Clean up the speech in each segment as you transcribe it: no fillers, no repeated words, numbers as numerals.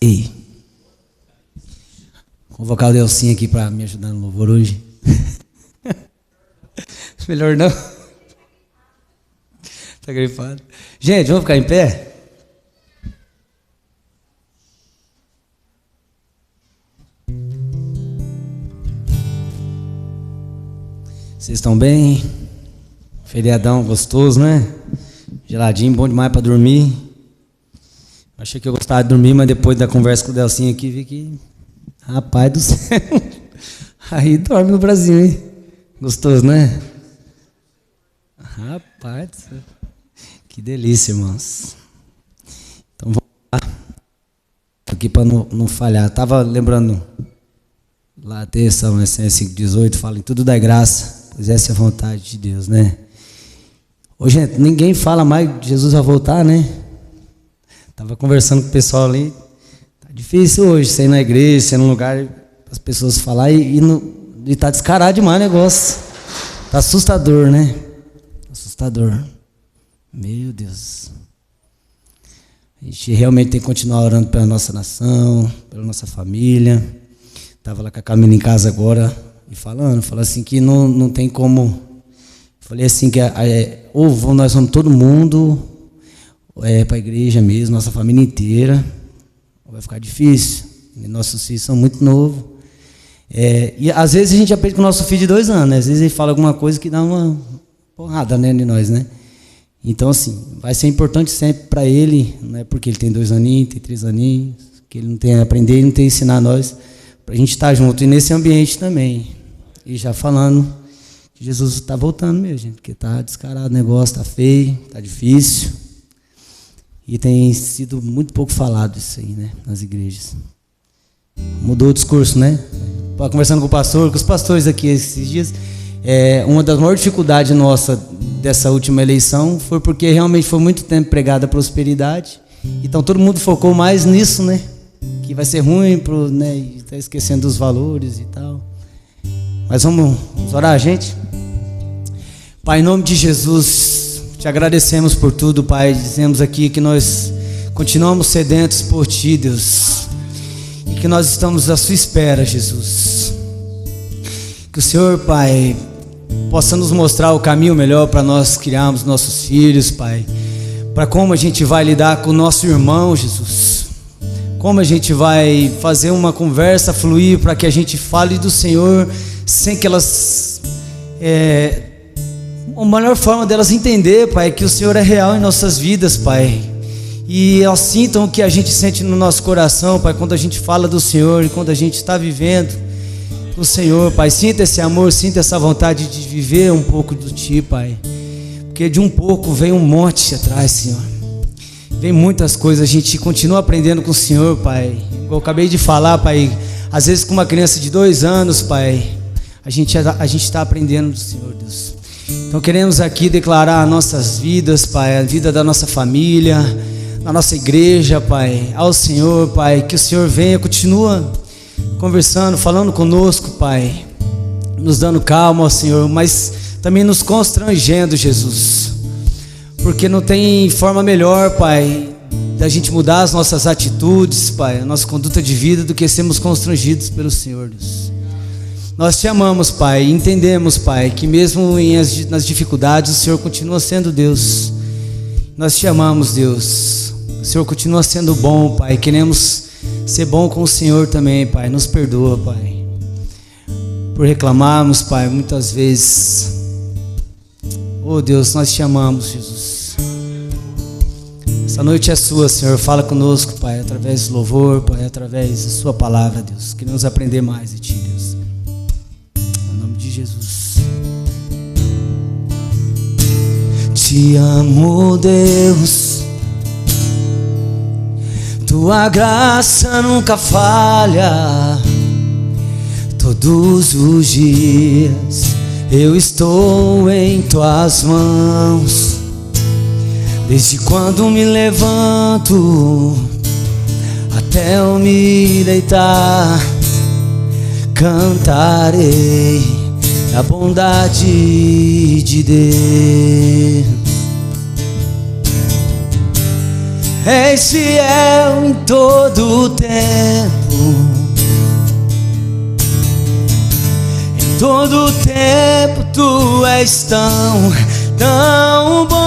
E convocar o Delcinho aqui para me ajudar no louvor hoje. Melhor não. Tá gripado. Gente, vamos ficar em pé? Vocês estão bem? Feriadão gostoso, né? Geladinho, bom demais para dormir. Achei que eu gostava de dormir, mas depois da conversa com o Delcinho aqui, vi que... Rapaz do céu! Aí dorme no Brasil, hein? Gostoso, né? Rapaz do céu! Que delícia, irmãos. Então vamos lá. Aqui para não falhar. Estava lembrando lá, terça, Essência 5:18, fala em tudo da graça, pois essa é a vontade de Deus, né? Ô, gente, ninguém fala mais que Jesus vai voltar, né? Estava conversando com o pessoal ali. Tá difícil hoje, você ir na igreja, você ir num lugar para as pessoas falar e tá descarado demais o negócio. Tá assustador, né? Assustador. Meu Deus. A gente realmente tem que continuar orando pela nossa nação, pela nossa família. Estava lá com a Camila em casa agora e falando assim que não tem como. Falei assim que ou nós vamos todo mundo para a igreja mesmo, nossa família inteira, ou vai ficar difícil. E nossos filhos são muito novos. E às vezes a gente aprende com o nosso filho de 2 anos, né? Às vezes ele fala alguma coisa que dá uma porrada, né, de nós, né? Então, assim, vai ser importante sempre para ele, não é porque ele tem 2 aninhos, tem 3 aninhos, que ele não tem a aprender, ele não tem a ensinar nós, para a gente estar junto e nesse ambiente também. E já falando que Jesus está voltando mesmo, gente, porque está descarado o negócio, está feio, está difícil. E tem sido muito pouco falado isso aí, né, nas igrejas. Mudou o discurso, né? Conversando com o pastor, com os pastores aqui esses dias, uma das maiores dificuldades nossa dessa última eleição foi porque realmente foi muito tempo pregada a prosperidade. Então todo mundo focou mais nisso, né? Que vai ser ruim, né? E está esquecendo dos valores e tal. Mas vamos orar, gente? Pai, em nome de Jesus, te agradecemos por tudo, Pai. Dizemos aqui que nós continuamos sedentos por Ti, Deus. E que nós estamos à Sua espera, Jesus. Que o Senhor, Pai, possa nos mostrar o caminho melhor para nós criarmos nossos filhos, Pai. Para como a gente vai lidar com o nosso irmão, Jesus. Como a gente vai fazer uma conversa fluir para que a gente fale do Senhor sem que elas... a melhor forma delas entender, Pai, que o Senhor é real em nossas vidas, Pai. E elas sintam o que a gente sente no nosso coração, Pai, quando a gente fala do Senhor e quando a gente está vivendo o Senhor, Pai. Sinta esse amor, sinta essa vontade de viver um pouco do Ti, Pai. Porque de um pouco vem um monte atrás, Senhor. Vem muitas coisas, a gente continua aprendendo com o Senhor, Pai. Como eu acabei de falar, Pai, às vezes com uma criança de 2 anos, Pai, a gente está aprendendo do Senhor, Deus. Então queremos aqui declarar nossas vidas, Pai, a vida da nossa família, na nossa igreja, Pai, ao Senhor, Pai, que o Senhor venha, continua conversando, falando conosco, Pai, nos dando calma, ó Senhor, mas também nos constrangendo, Jesus, porque não tem forma melhor, Pai, da gente mudar as nossas atitudes, Pai, a nossa conduta de vida, do que sermos constrangidos pelo Senhor, Deus. Nós te amamos, Pai, e entendemos, Pai, que mesmo nas dificuldades o Senhor continua sendo Deus. Nós te amamos, Deus. O Senhor continua sendo bom, Pai. Queremos ser bom com o Senhor também, Pai. Nos perdoa, Pai, por reclamarmos, Pai, muitas vezes. Oh Deus, nós te amamos, Jesus. Essa noite é sua, Senhor. Fala conosco, Pai, através do louvor, Pai, através da sua palavra, Deus. Queremos aprender mais de Ti, Deus. Em nome de Jesus. Te amo, Deus. Tua graça nunca falha. Todos os dias eu estou em Tuas mãos. Desde quando me levanto até eu me deitar, cantarei a bondade de Deus. És fiel em todo o tempo. Em todo o tempo tu és tão bom.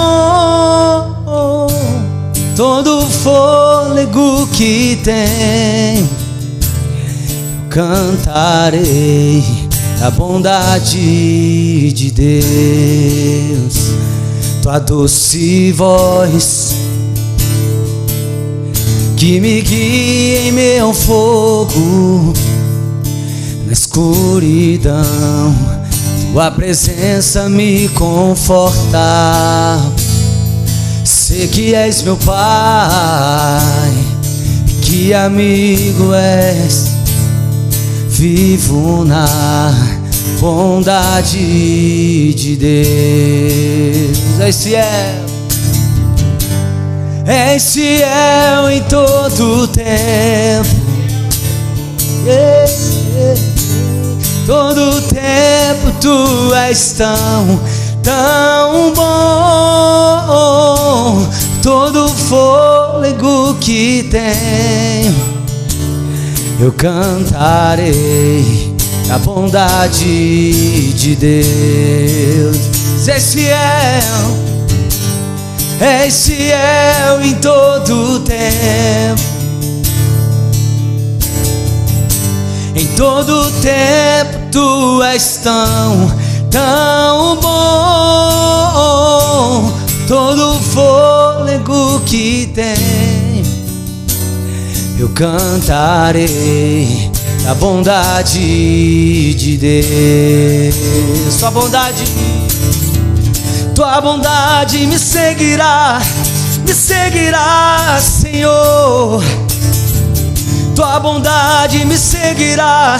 Todo o fôlego que tenho, eu cantarei da bondade de Deus. Tua doce voz que me guia em meu fogo, na escuridão, tua presença me conforta. Sei que és meu Pai, que amigo és. Vivo na bondade de Deus. És fiel, és fiel em todo o tempo. Todo o tempo tu és tão bom. Todo o fôlego que tenho, eu cantarei a bondade de Deus. És fiel em todo o tempo. Em todo o tempo tu és tão bom. Todo o fôlego que tenho, eu cantarei a bondade de Deus. Tua bondade me seguirá, Senhor. Tua bondade me seguirá,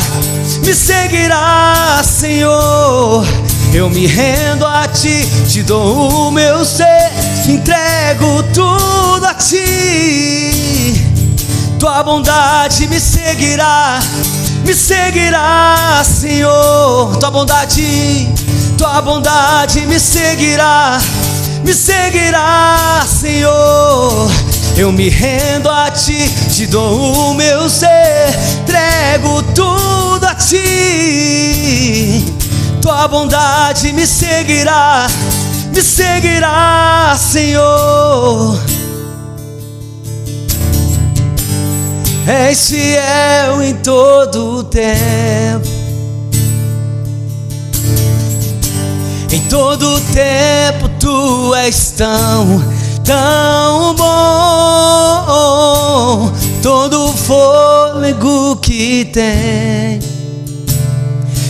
Senhor. Eu me rendo a ti, te dou o meu ser, entrego tudo a ti. Tua bondade me seguirá, Senhor. Tua bondade me seguirá, Senhor. Eu me rendo a ti, te dou o meu ser, entrego tudo a ti. Tua bondade me seguirá, Senhor. És fiel em todo o tempo. Em todo o tempo tu és tão bom. Todo o fôlego que tem,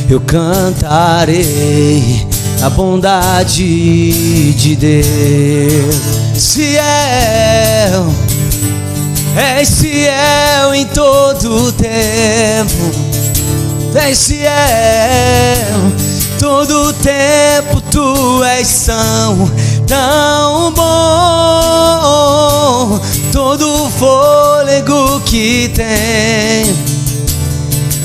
eu cantarei a bondade de Deus. És fiel em todo o tempo. És fiel, todo o tempo tu és tão bom. Todo o fôlego que tem,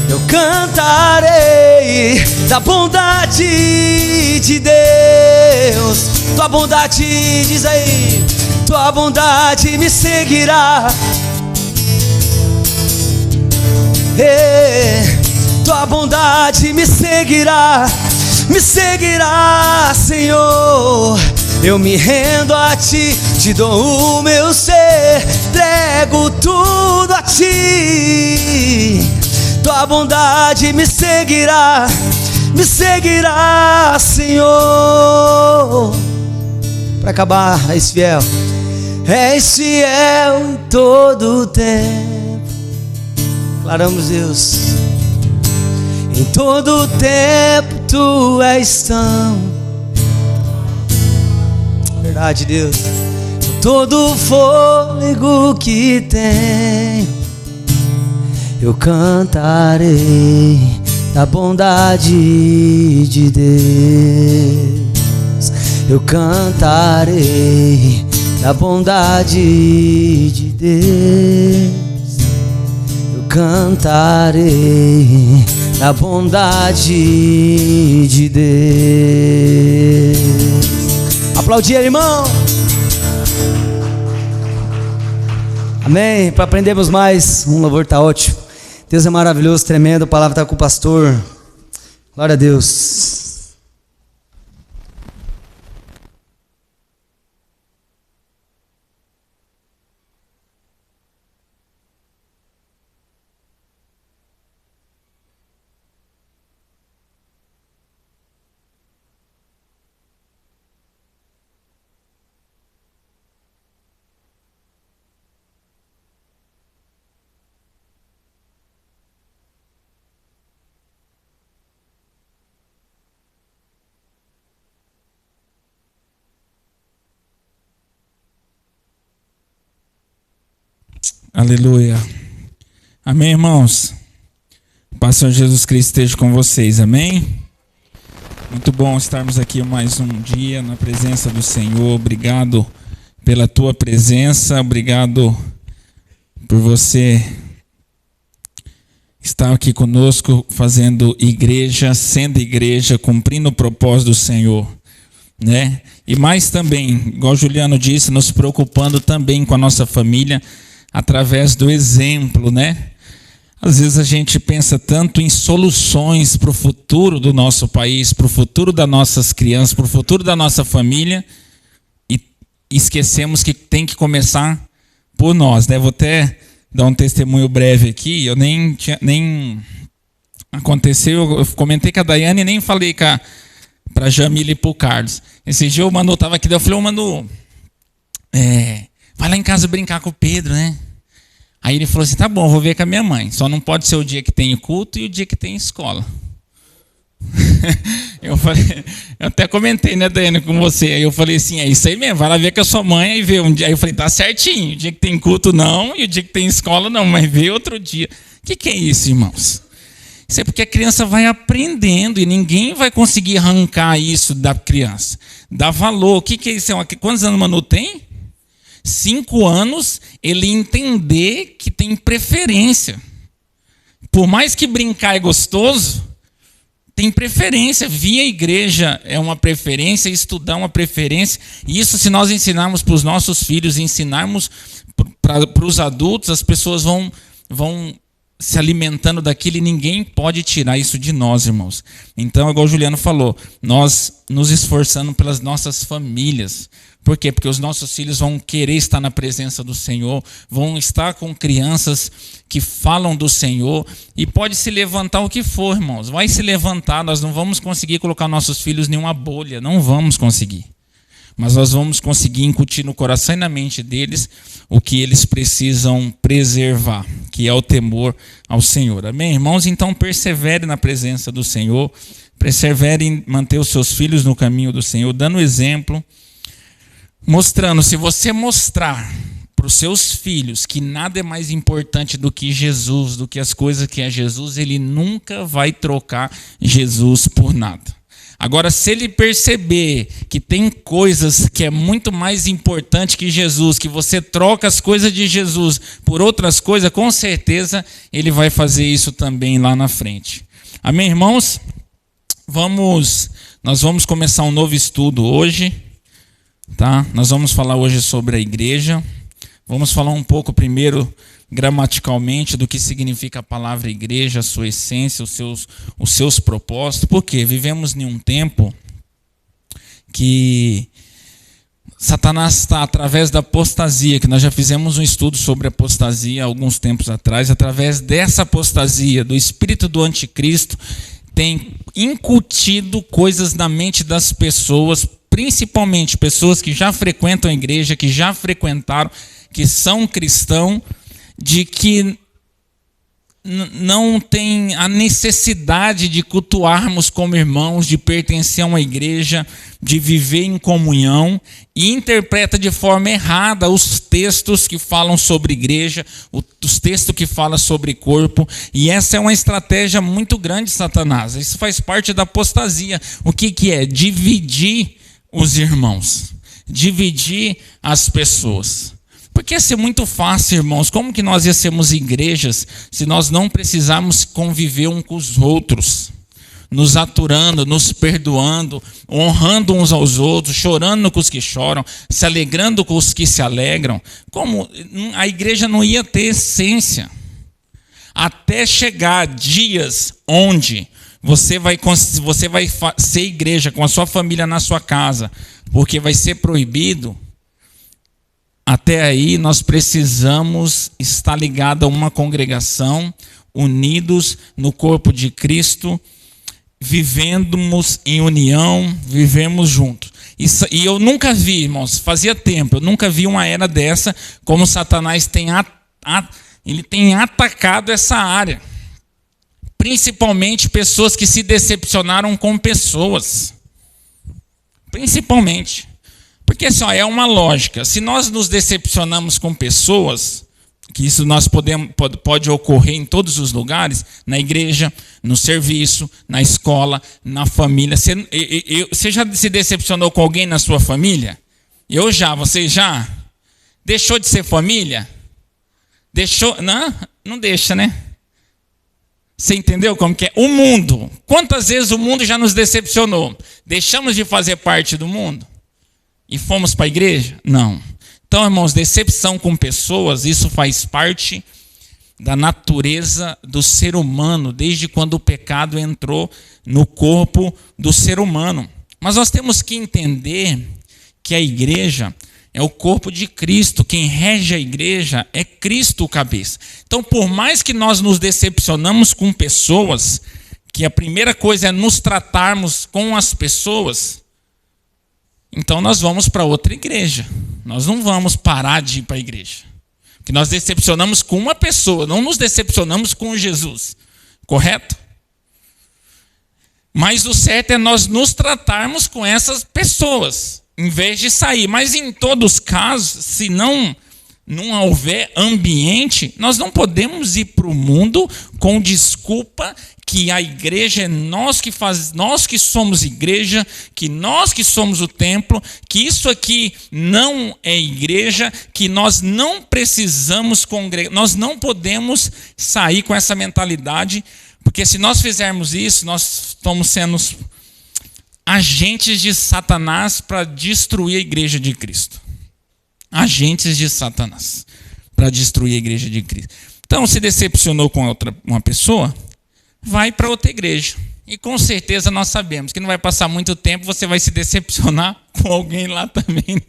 eu cantarei da bondade de Deus. Tua bondade, diz aí, tua bondade me seguirá. Tua bondade me seguirá, Senhor. Eu me rendo a ti, te dou o meu ser, entrego tudo a ti. Tua bondade me seguirá, Senhor. Para acabar, és fiel em todo o tempo. Declaramos, Deus, em todo o tempo tu és tão. Verdade, Deus. Todo o fôlego que tem, eu cantarei da bondade de Deus. Eu cantarei da bondade de Deus. Eu cantarei da bondade de Deus. Aplaudir, irmão. Amém. Para aprendermos mais, um louvor está ótimo. Deus é maravilhoso, tremendo. A palavra está com o pastor. Glória a Deus. Aleluia. Amém, irmãos? O Pastor Jesus Cristo esteja com vocês, amém? Muito bom estarmos aqui mais um dia na presença do Senhor. Obrigado pela tua presença, obrigado por você estar aqui conosco, fazendo igreja, sendo igreja, cumprindo o propósito do Senhor, né? E mais também, igual o Juliano disse, nos preocupando também com a nossa família, através do exemplo, né? Às vezes a gente pensa tanto em soluções para o futuro do nosso país, para o futuro das nossas crianças, para o futuro da nossa família, e esquecemos que tem que começar por nós, né? Vou até dar um testemunho breve aqui. Eu nem aconteceu, eu comentei com a Daiane e nem falei para a Jamila e para o Carlos. Esse dia o Manu estava aqui, eu falei, Manu, vai lá em casa brincar com o Pedro, né? Aí ele falou assim, tá bom, vou ver com a minha mãe. Só não pode ser o dia que tem culto e o dia que tem escola. Eu até comentei, né, Daiane, com você. Aí eu falei assim, é isso aí mesmo, vai lá ver com a sua mãe e vê um dia. Aí eu falei, tá certinho, o dia que tem culto não, e o dia que tem escola não, mas vê outro dia. O que é isso, irmãos? Isso é porque a criança vai aprendendo e ninguém vai conseguir arrancar isso da criança. Dá valor. O que é isso? Quantos anos o Manu tem? 5 anos, ele entender que tem preferência. Por mais que brincar é gostoso, tem preferência. Vir à igreja é uma preferência, estudar é uma preferência. E isso, se nós ensinarmos para os nossos filhos, ensinarmos para os adultos, as pessoas vão se alimentando daquilo e ninguém pode tirar isso de nós, irmãos. Então, igual o Juliano falou, nós nos esforçando pelas nossas famílias. Por quê? Porque os nossos filhos vão querer estar na presença do Senhor, vão estar com crianças que falam do Senhor, e pode se levantar o que for, irmãos. Vai se levantar, nós não vamos conseguir colocar nossos filhos em uma bolha, não vamos conseguir. Mas nós vamos conseguir incutir no coração e na mente deles o que eles precisam preservar, que é o temor ao Senhor. Amém, irmãos? Então persevere na presença do Senhor, persevere em manter os seus filhos no caminho do Senhor, dando exemplo, mostrando. Se você mostrar para os seus filhos que nada é mais importante do que Jesus, do que as coisas que é Jesus, ele nunca vai trocar Jesus por nada. Agora, se ele perceber que tem coisas que é muito mais importante que Jesus, que você troca as coisas de Jesus por outras coisas, com certeza ele vai fazer isso também lá na frente. Amém, irmãos? Nós vamos começar um novo estudo hoje, tá? Nós vamos falar hoje sobre a igreja. Vamos falar um pouco primeiro gramaticalmente do que significa a palavra igreja, a sua essência, os seus propósitos. Porque vivemos em um tempo que Satanás está, através da apostasia, que nós já fizemos um estudo sobre apostasia há alguns tempos atrás, através dessa apostasia, do espírito do anticristo, tem incutido coisas na mente das pessoas, principalmente pessoas que já frequentam a igreja, que já frequentaram, que são cristãos, de que não tem a necessidade de cultuarmos como irmãos, de pertencer a uma igreja, de viver em comunhão, e interpreta de forma errada os textos que falam sobre igreja, os textos que falam sobre corpo, e essa é uma estratégia muito grande de Satanás. Isso faz parte da apostasia. O que é? Dividir os irmãos, dividir as pessoas. Porque ia ser muito fácil, irmãos. Como que nós ia sermos igrejas se nós não precisarmos conviver um com os outros? nos aturando, nos perdoando, honrando uns aos outros, chorando com os que choram, se alegrando com os que se alegram, como a igreja não ia ter essência. Até chegar dias onde você vai ser igreja com a sua família na sua casa, porque vai ser proibido. Até aí nós precisamos estar ligados a uma congregação, unidos no corpo de Cristo, vivemos em união, vivemos juntos. E eu nunca vi, irmãos, fazia tempo, eu nunca vi uma era dessa, como Satanás ele tem atacado essa área. Principalmente pessoas que se decepcionaram com pessoas. Principalmente. Porque assim, é uma lógica. Se nós nos decepcionamos com pessoas, que isso pode ocorrer em todos os lugares, na igreja, no serviço, na escola, na família. Você já se decepcionou com alguém na sua família? Você já? Deixou de ser família? Deixou? Não deixa, né? Você entendeu como que é? O mundo. Quantas vezes o mundo já nos decepcionou? Deixamos de fazer parte do mundo? E fomos para a igreja? Não. Então, irmãos, decepção com pessoas, isso faz parte da natureza do ser humano, desde quando o pecado entrou no corpo do ser humano. Mas nós temos que entender que a igreja é o corpo de Cristo. Quem rege a igreja é Cristo o cabeça. Então, por mais que nós nos decepcionamos com pessoas, que a primeira coisa é nos tratarmos com as pessoas, então nós vamos para outra igreja. Nós não vamos parar de ir para a igreja. Porque nós decepcionamos com uma pessoa, não nos decepcionamos com Jesus. Correto? Mas o certo é nós nos tratarmos com essas pessoas, em vez de sair. Mas em todos os casos, se não houver ambiente, nós não podemos ir para o mundo com desculpa que a igreja é nós que somos igreja, que nós que somos o templo, que isso aqui não é igreja, que nós não precisamos congregar. Nós não podemos sair com essa mentalidade, porque se nós fizermos isso, nós estamos sendo agentes de Satanás para destruir a igreja de Cristo. Agentes de Satanás para destruir a igreja de Cristo. Então, se decepcionou com uma pessoa, vai para outra igreja. E com certeza nós sabemos que não vai passar muito tempo, você vai se decepcionar com alguém lá também.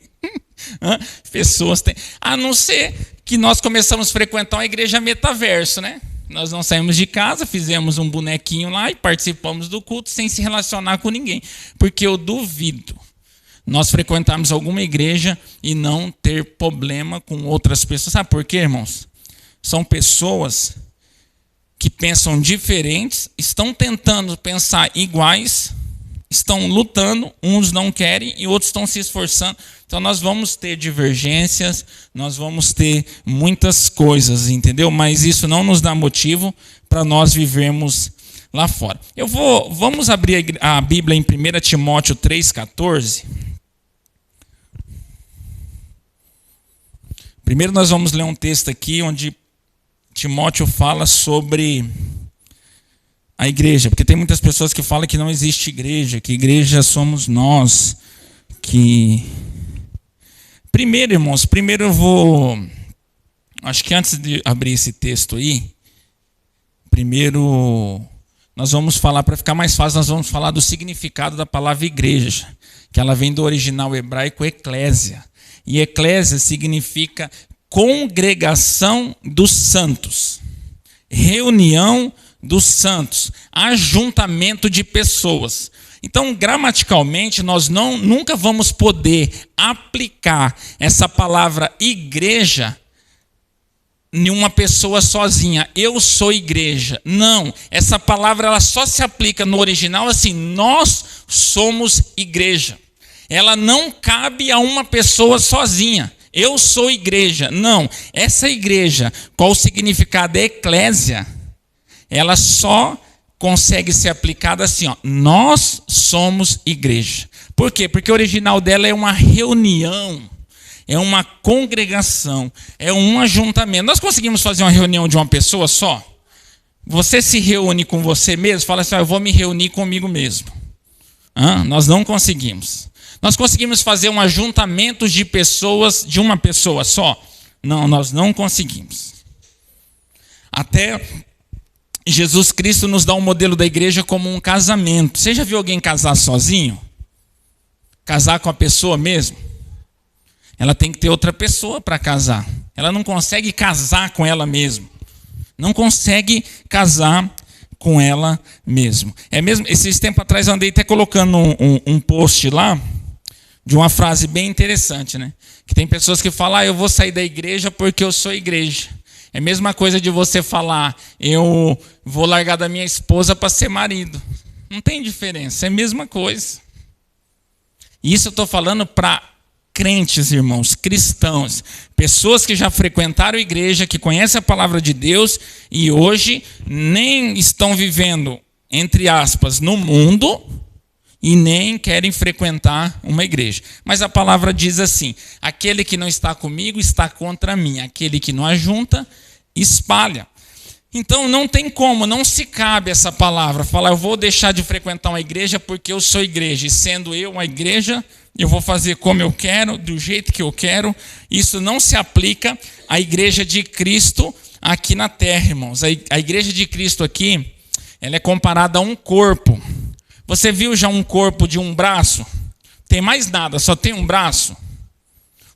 Pessoas têm. A não ser que nós começamos a frequentar uma igreja metaverso, né? Nós não saímos de casa, fizemos um bonequinho lá e participamos do culto sem se relacionar com ninguém. Porque eu duvido nós frequentarmos alguma igreja e não ter problema com outras pessoas. Sabe por quê, irmãos? São pessoas que pensam diferentes, estão tentando pensar iguais, estão lutando, uns não querem e outros estão se esforçando. Então nós vamos ter divergências, nós vamos ter muitas coisas, entendeu? Mas isso não nos dá motivo para nós vivermos lá fora. Vamos abrir a Bíblia em 1 Timóteo 3,14. Primeiro nós vamos ler um texto aqui onde Timóteo fala sobre a igreja, porque tem muitas pessoas que falam que não existe igreja, que igreja somos nós, que... Primeiro, irmãos, acho que antes de abrir esse texto aí, primeiro nós vamos falar, para ficar mais fácil, nós vamos falar do significado da palavra igreja, que ela vem do original hebraico eclésia. E eclésia significa congregação dos santos, reunião dos santos, ajuntamento de pessoas. Então, gramaticalmente, nós nunca vamos poder aplicar essa palavra igreja em uma pessoa sozinha. Eu sou igreja. Não, essa palavra ela só se aplica no original assim, nós somos igreja. Ela não cabe a uma pessoa sozinha. Eu sou igreja. Não, essa igreja, qual o significado é eclésia, ela só consegue ser aplicada assim, ó, nós somos igreja. Por quê? Porque o original dela é uma reunião, é uma congregação, é um ajuntamento. Nós conseguimos fazer uma reunião de uma pessoa só? Você se reúne com você mesmo, fala assim, eu vou me reunir comigo mesmo. Nós não conseguimos. Nós conseguimos fazer um ajuntamento de pessoas, de uma pessoa só? Não, nós não conseguimos. Até Jesus Cristo nos dá um modelo da igreja como um casamento. Você já viu alguém casar sozinho? Casar com a pessoa mesmo? Ela tem que ter outra pessoa para casar. Ela não consegue casar com ela mesma. Não consegue casar com ela mesma. Esses tempos atrás eu andei até colocando um post lá de uma frase bem interessante, né? Que tem pessoas que falam, eu vou sair da igreja porque eu sou igreja. É a mesma coisa de você falar, eu vou largar da minha esposa para ser marido. Não tem diferença, é a mesma coisa. Isso eu estou falando para crentes, irmãos, cristãos, pessoas que já frequentaram a igreja, que conhecem a palavra de Deus e hoje nem estão vivendo, entre aspas, no mundo e nem querem frequentar uma igreja. Mas a palavra diz assim, aquele que não está comigo está contra mim, aquele que não ajunta, espalha. Então não tem como, não se cabe essa palavra, falar eu vou deixar de frequentar uma igreja porque eu sou igreja, e sendo eu uma igreja, eu vou fazer como eu quero, do jeito que eu quero. Isso não se aplica à igreja de Cristo aqui na terra, irmãos. A igreja de Cristo aqui, ela é comparada a um corpo. Você viu já um corpo de um braço? Tem mais nada, só tem um braço?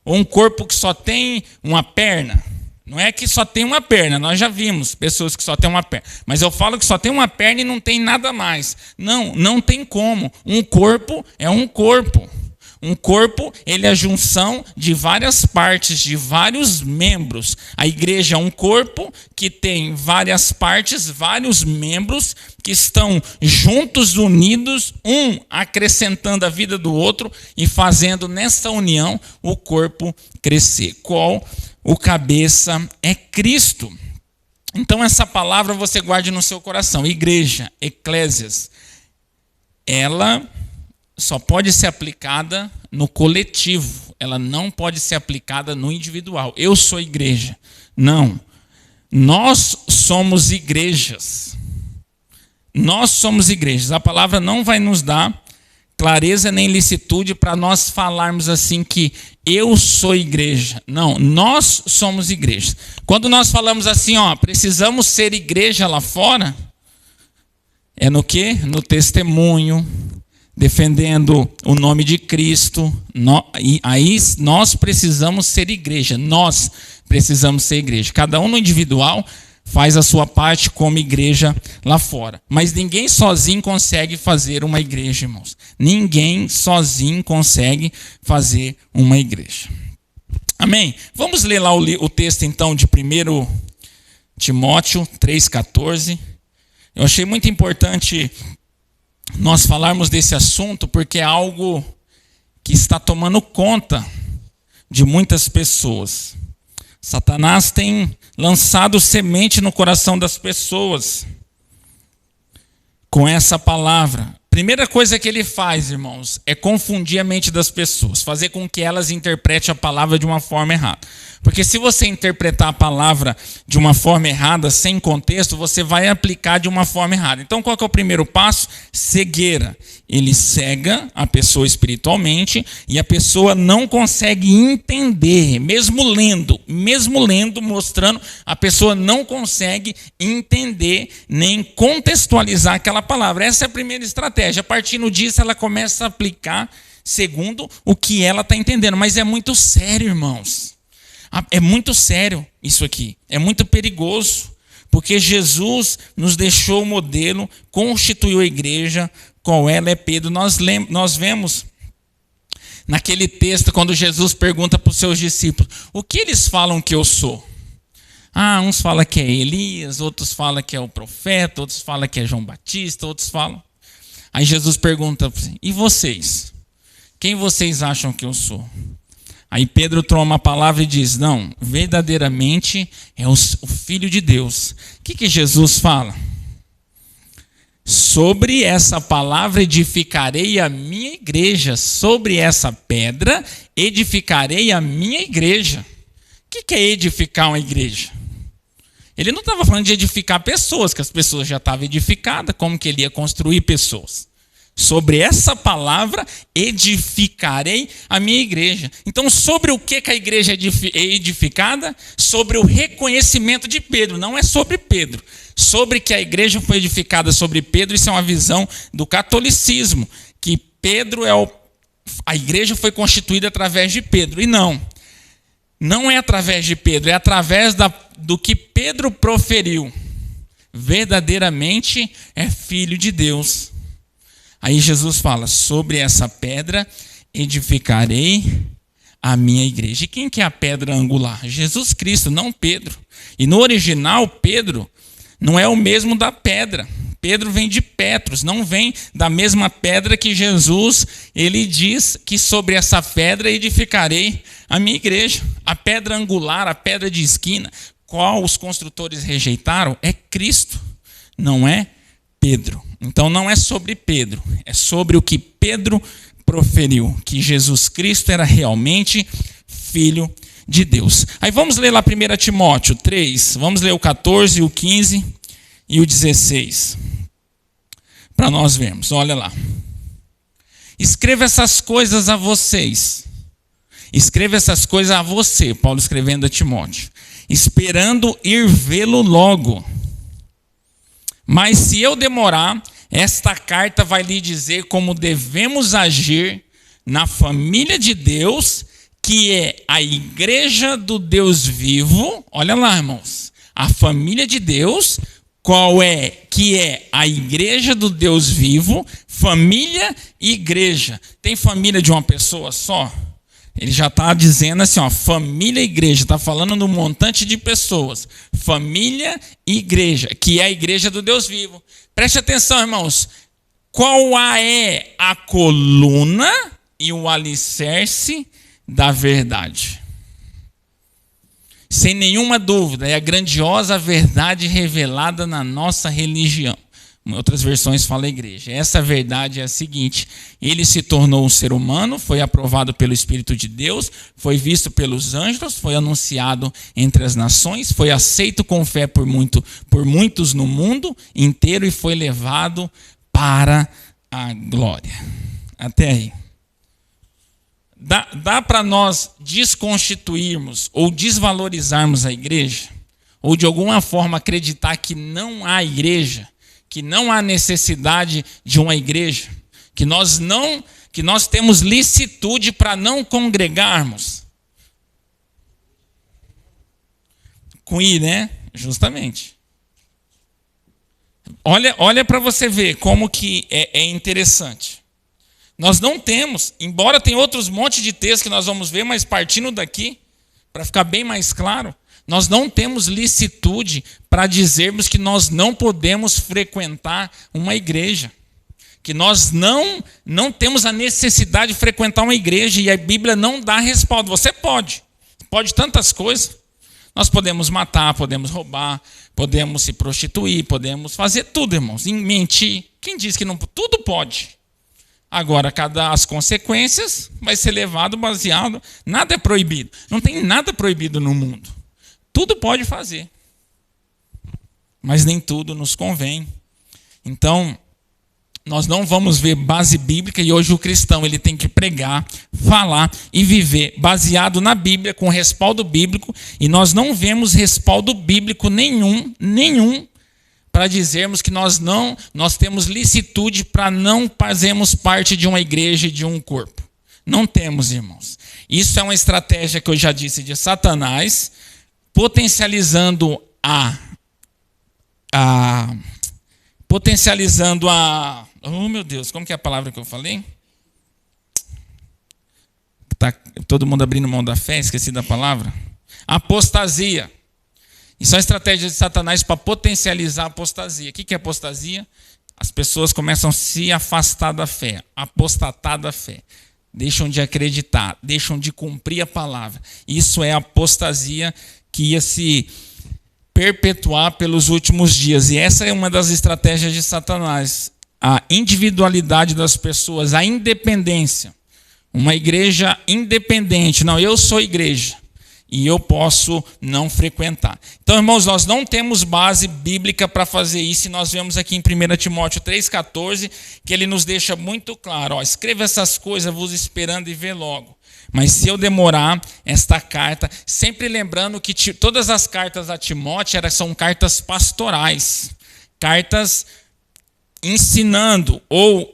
Ou um corpo que só tem uma perna? Não é que só tem uma perna, nós já vimos pessoas que só tem uma perna. Mas eu falo que só tem uma perna e não tem nada mais. Não, não tem como. Um corpo é um corpo. Um corpo, ele é a junção de várias partes, de vários membros. A igreja é um corpo que tem várias partes, vários membros que estão juntos, unidos, um acrescentando a vida do outro e fazendo nessa união o corpo crescer. Qual o cabeça é Cristo. Então essa palavra você guarde no seu coração. Igreja, eclésias, ela só pode ser aplicada no coletivo. Ela não pode ser aplicada no individual. Eu sou igreja. Não. Nós somos igrejas. Nós somos igrejas. A palavra não vai nos dar clareza nem licitude para nós falarmos assim que eu sou igreja. Não, nós somos igrejas. Quando nós falamos assim, precisamos ser igreja lá fora, é no quê? No testemunho, defendendo o nome de Cristo. Aí nós precisamos ser igreja. Nós precisamos ser igreja. Cada um no individual faz a sua parte como igreja lá fora. Mas ninguém sozinho consegue fazer uma igreja, irmãos. Ninguém sozinho consegue fazer uma igreja. Amém? Vamos ler lá o texto então de 1 Timóteo 3,14. Eu achei muito importante nós falarmos desse assunto porque é algo que está tomando conta de muitas pessoas. Satanás tem lançado semente no coração das pessoas com essa palavra. Primeira coisa que ele faz, irmãos, é confundir a mente das pessoas, fazer com que elas interpretem a palavra de uma forma errada. Porque se você interpretar a palavra de uma forma errada, sem contexto, você vai aplicar de uma forma errada. Então, qual que é o primeiro passo? Cegueira. Ele cega a pessoa espiritualmente e a pessoa não consegue entender, mesmo lendo, mostrando, a pessoa não consegue entender nem contextualizar aquela palavra. Essa é a primeira estratégia. A partir disso, ela começa a aplicar segundo o que ela está entendendo. Mas é muito sério, irmãos. É muito sério isso aqui. É muito perigoso. Porque Jesus nos deixou o modelo, constituiu a igreja, qual ela é Pedro. Nós vemos naquele texto, quando Jesus pergunta para os seus discípulos, o que eles falam que eu sou? Uns falam que é Elias, outros falam que é o profeta, outros falam que é João Batista, outros falam. Aí Jesus pergunta, e vocês? Quem vocês acham que eu sou? Aí Pedro toma a palavra e diz, não, verdadeiramente é o Filho de Deus. O que Jesus fala? Sobre essa palavra edificarei a minha igreja, sobre essa pedra edificarei a minha igreja. O que é edificar uma igreja? Ele não estava falando de edificar pessoas, que as pessoas já estavam edificadas, como que ele ia construir pessoas? Sobre essa palavra, edificarei a minha igreja. Então, sobre o que a igreja é edificada? Sobre o reconhecimento de Pedro, não é sobre Pedro. Sobre que a igreja foi edificada sobre Pedro, isso é uma visão do catolicismo, que Pedro a igreja foi constituída através de Pedro. E não é através de Pedro, é através do que Pedro proferiu. Verdadeiramente é filho de Deus. Aí Jesus fala, sobre essa pedra edificarei a minha igreja. E quem que é a pedra angular? Jesus Cristo, não Pedro. E no original, Pedro não é o mesmo da pedra. Pedro vem de Petros, não vem da mesma pedra que Jesus, ele diz que sobre essa pedra edificarei a minha igreja. A pedra angular, a pedra de esquina, qual os construtores rejeitaram, é Cristo, não é Pedro. Então não é sobre Pedro, é sobre o que Pedro proferiu, que Jesus Cristo era realmente filho de Deus. Aí vamos ler lá 1 Timóteo 3, vamos ler o 14, o 15 e o 16, para nós vermos, olha lá. Escreva essas coisas a vocês, escreva essas coisas a você, Paulo escrevendo a Timóteo, esperando ir vê-lo logo. Mas se eu demorar, esta carta vai lhe dizer como devemos agir na família de Deus, que é a igreja do Deus vivo. Olha lá, irmãos. A família de Deus, que é a igreja do Deus vivo, família e igreja. Tem família de uma pessoa só? Ele já está dizendo assim, família e igreja, está falando de um montante de pessoas. Família e igreja, que é a igreja do Deus vivo. Preste atenção, irmãos. Qual é a coluna e o alicerce da verdade? Sem nenhuma dúvida, é a grandiosa verdade revelada na nossa religião. Em outras versões fala igreja. Essa verdade é a seguinte: ele se tornou um ser humano, foi aprovado pelo Espírito de Deus, foi visto pelos anjos, foi anunciado entre as nações, foi aceito com fé por muitos no mundo inteiro e foi levado para a glória. Até aí. Dá para nós desconstituirmos ou desvalorizarmos a igreja? Ou de alguma forma acreditar que não há igreja? Que não há necessidade de uma igreja, que nós temos licitude para não congregarmos. Com I, né? Justamente. Olha para você ver como que é interessante. Nós não temos, embora tenha outros montes de textos que nós vamos ver, mas partindo daqui, para ficar bem mais claro, nós não temos licitude para dizermos que nós não podemos frequentar uma igreja. Que nós não temos a necessidade de frequentar uma igreja e a Bíblia não dá respaldo. Você pode tantas coisas. Nós podemos matar, podemos roubar, podemos se prostituir, podemos fazer tudo, irmãos. Mentir. Quem diz que não? Tudo pode. Agora, as consequências vai ser levado baseado. Nada é proibido. Não tem nada proibido no mundo. Tudo pode fazer, mas nem tudo nos convém. Então, nós não vamos ver base bíblica e hoje o cristão ele tem que pregar, falar e viver baseado na Bíblia, com respaldo bíblico, e nós não vemos respaldo bíblico nenhum para dizermos que nós temos licitude para não fazermos parte de uma igreja e de um corpo. Não temos, irmãos. Isso é uma estratégia que eu já disse de Satanás, potencializando oh meu Deus, como que é a palavra que eu falei? Tá todo mundo abrindo mão da fé, esqueci da palavra. Apostasia. Isso é uma estratégia de Satanás para potencializar a apostasia. O que é apostasia? As pessoas começam a se afastar da fé, apostatar da fé. Deixam de acreditar, deixam de cumprir a palavra. Isso é apostasia que ia se perpetuar pelos últimos dias. E essa é uma das estratégias de Satanás. A individualidade das pessoas, a independência. Uma igreja independente. Não, eu sou igreja. e eu posso não frequentar. Então, irmãos, nós não temos base bíblica para fazer isso, e nós vemos aqui em 1 Timóteo 3,14, que ele nos deixa muito claro, ó, escreva essas coisas vos esperando e vê logo. Mas se eu demorar esta carta, sempre lembrando que todas as cartas a Timóteo são cartas pastorais, cartas ensinando ou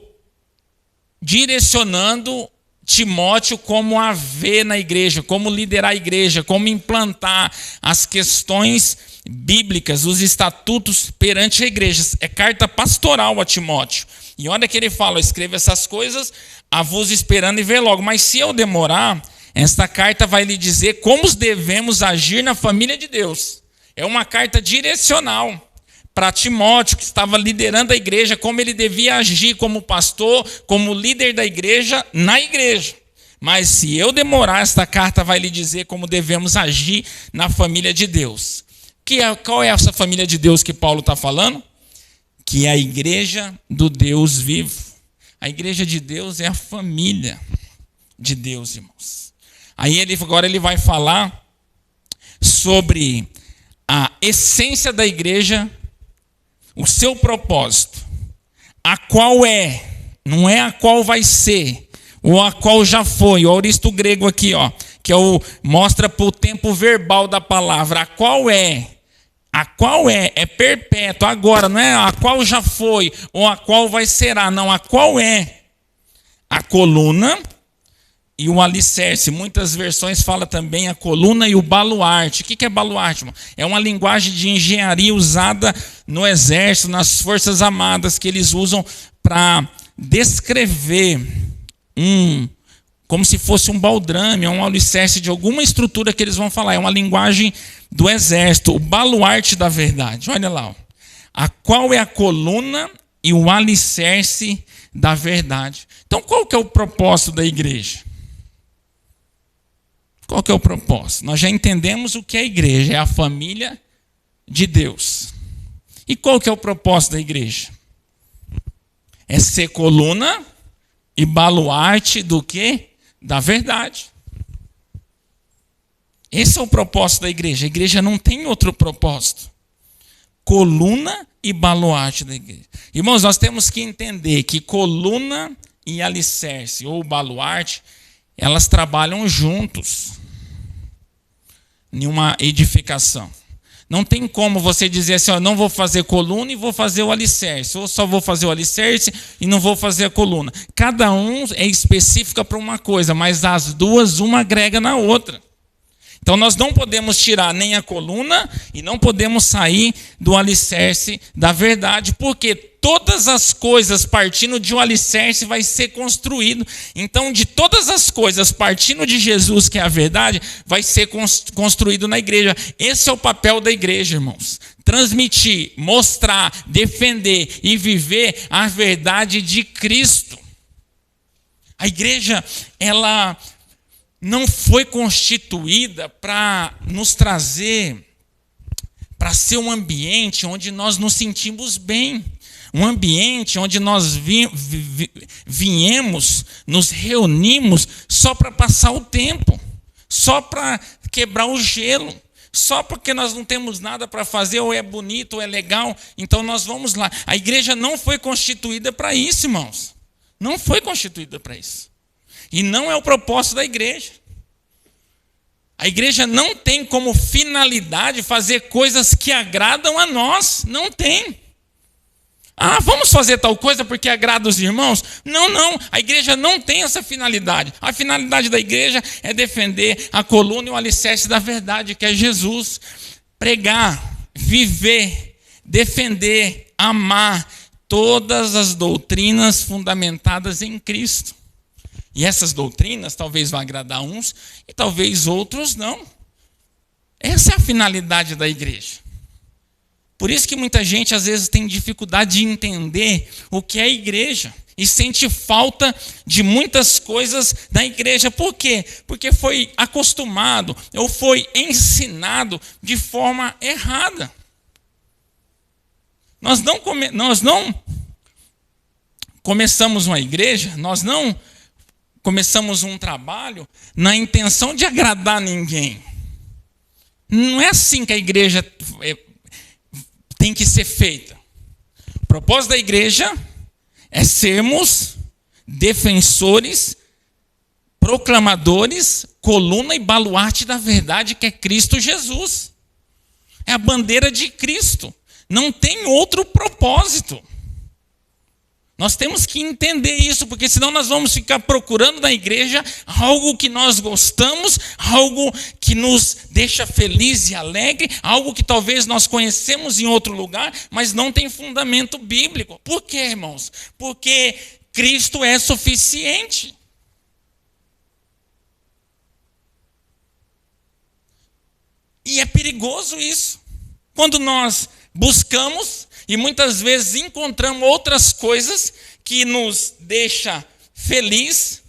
direcionando Timóteo como haver na igreja, como liderar a igreja, como implantar as questões bíblicas, os estatutos perante a igreja. É carta pastoral a Timóteo. E olha que ele fala, escreva essas coisas, a vos esperando e ver logo. Mas se eu demorar, esta carta vai lhe dizer como devemos agir na família de Deus. É uma carta direcional para Timóteo, que estava liderando a igreja, como ele devia agir como pastor, como líder da igreja, na igreja. Mas se eu demorar, esta carta vai lhe dizer como devemos agir na família de Deus. Qual é essa família de Deus que Paulo está falando? Que é a igreja do Deus vivo. A igreja de Deus é a família de Deus, irmãos. Aí agora ele vai falar sobre a essência da igreja, o seu propósito, a qual é, não é a qual vai ser, ou a qual já foi. O auristo grego aqui, ó, que mostra para o tempo verbal da palavra, a qual é perpétua agora, não é a qual já foi, ou a qual vai será, não, a qual é a coluna e o alicerce. Muitas versões falam também a coluna e o baluarte. O que é baluarte, irmão? É uma linguagem de engenharia usada no exército, nas forças armadas, que eles usam para descrever como se fosse um baldrame, um alicerce de alguma estrutura que eles vão falar. É uma linguagem do exército, o baluarte da verdade. Olha lá, ó. A qual é a coluna e o alicerce da verdade. Então, qual que é o propósito da igreja? Qual que é o propósito? Nós já entendemos o que é a igreja, é a família de Deus. E qual que é o propósito da igreja? É ser coluna e baluarte do quê? Da verdade. Esse é o propósito da igreja. A igreja não tem outro propósito. Coluna e baluarte da igreja. Irmãos, nós temos que entender que coluna e alicerce, ou baluarte, elas trabalham juntos em uma edificação. Não tem como você dizer assim, ó, não vou fazer coluna e vou fazer o alicerce, ou só vou fazer o alicerce e não vou fazer a coluna. Cada um é específica para uma coisa, mas as duas, uma agrega na outra. Então nós não podemos tirar nem a coluna e não podemos sair do alicerce da verdade, porque todas as coisas partindo de um alicerce vai ser construído. Então, de todas as coisas partindo de Jesus, que é a verdade, vai ser construído na igreja. Esse é o papel da igreja, irmãos. Transmitir, mostrar, defender e viver a verdade de Cristo. A igreja, ela não foi constituída para nos trazer, para ser um ambiente onde nós nos sentimos bem. Um ambiente onde nós viemos, nos reunimos só para passar o tempo, só para quebrar o gelo, só porque nós não temos nada para fazer, ou é bonito, ou é legal, então nós vamos lá. A igreja não foi constituída para isso, irmãos. Não foi constituída para isso. E não é o propósito da igreja. A igreja não tem como finalidade fazer coisas que agradam a nós. Não tem. Ah, vamos fazer tal coisa porque agrada os irmãos? Não, não. A igreja não tem essa finalidade. A finalidade da igreja é defender a coluna e o alicerce da verdade, que é Jesus. Pregar, viver, defender, amar todas as doutrinas fundamentadas em Cristo. E essas doutrinas talvez vão agradar uns e talvez outros não. Essa é a finalidade da igreja. Por isso que muita gente às vezes tem dificuldade de entender o que é a igreja e sente falta de muitas coisas da igreja. Por quê? Porque foi acostumado ou foi ensinado de forma errada. Nós não começamos uma igreja, nós não começamos um trabalho na intenção de agradar ninguém. Não é assim que a igreja tem que ser feita. O propósito da igreja é sermos defensores, proclamadores, coluna e baluarte da verdade, que é Cristo Jesus. É a bandeira de Cristo. Não tem outro propósito. Nós temos que entender isso, porque senão nós vamos ficar procurando na igreja algo que nós gostamos, algo que nos deixa feliz e alegre, algo que talvez nós conhecemos em outro lugar, mas não tem fundamento bíblico. Por quê, irmãos? Porque Cristo é suficiente. E é perigoso isso. Quando nós buscamos e muitas vezes encontramos outras coisas que nos deixam feliz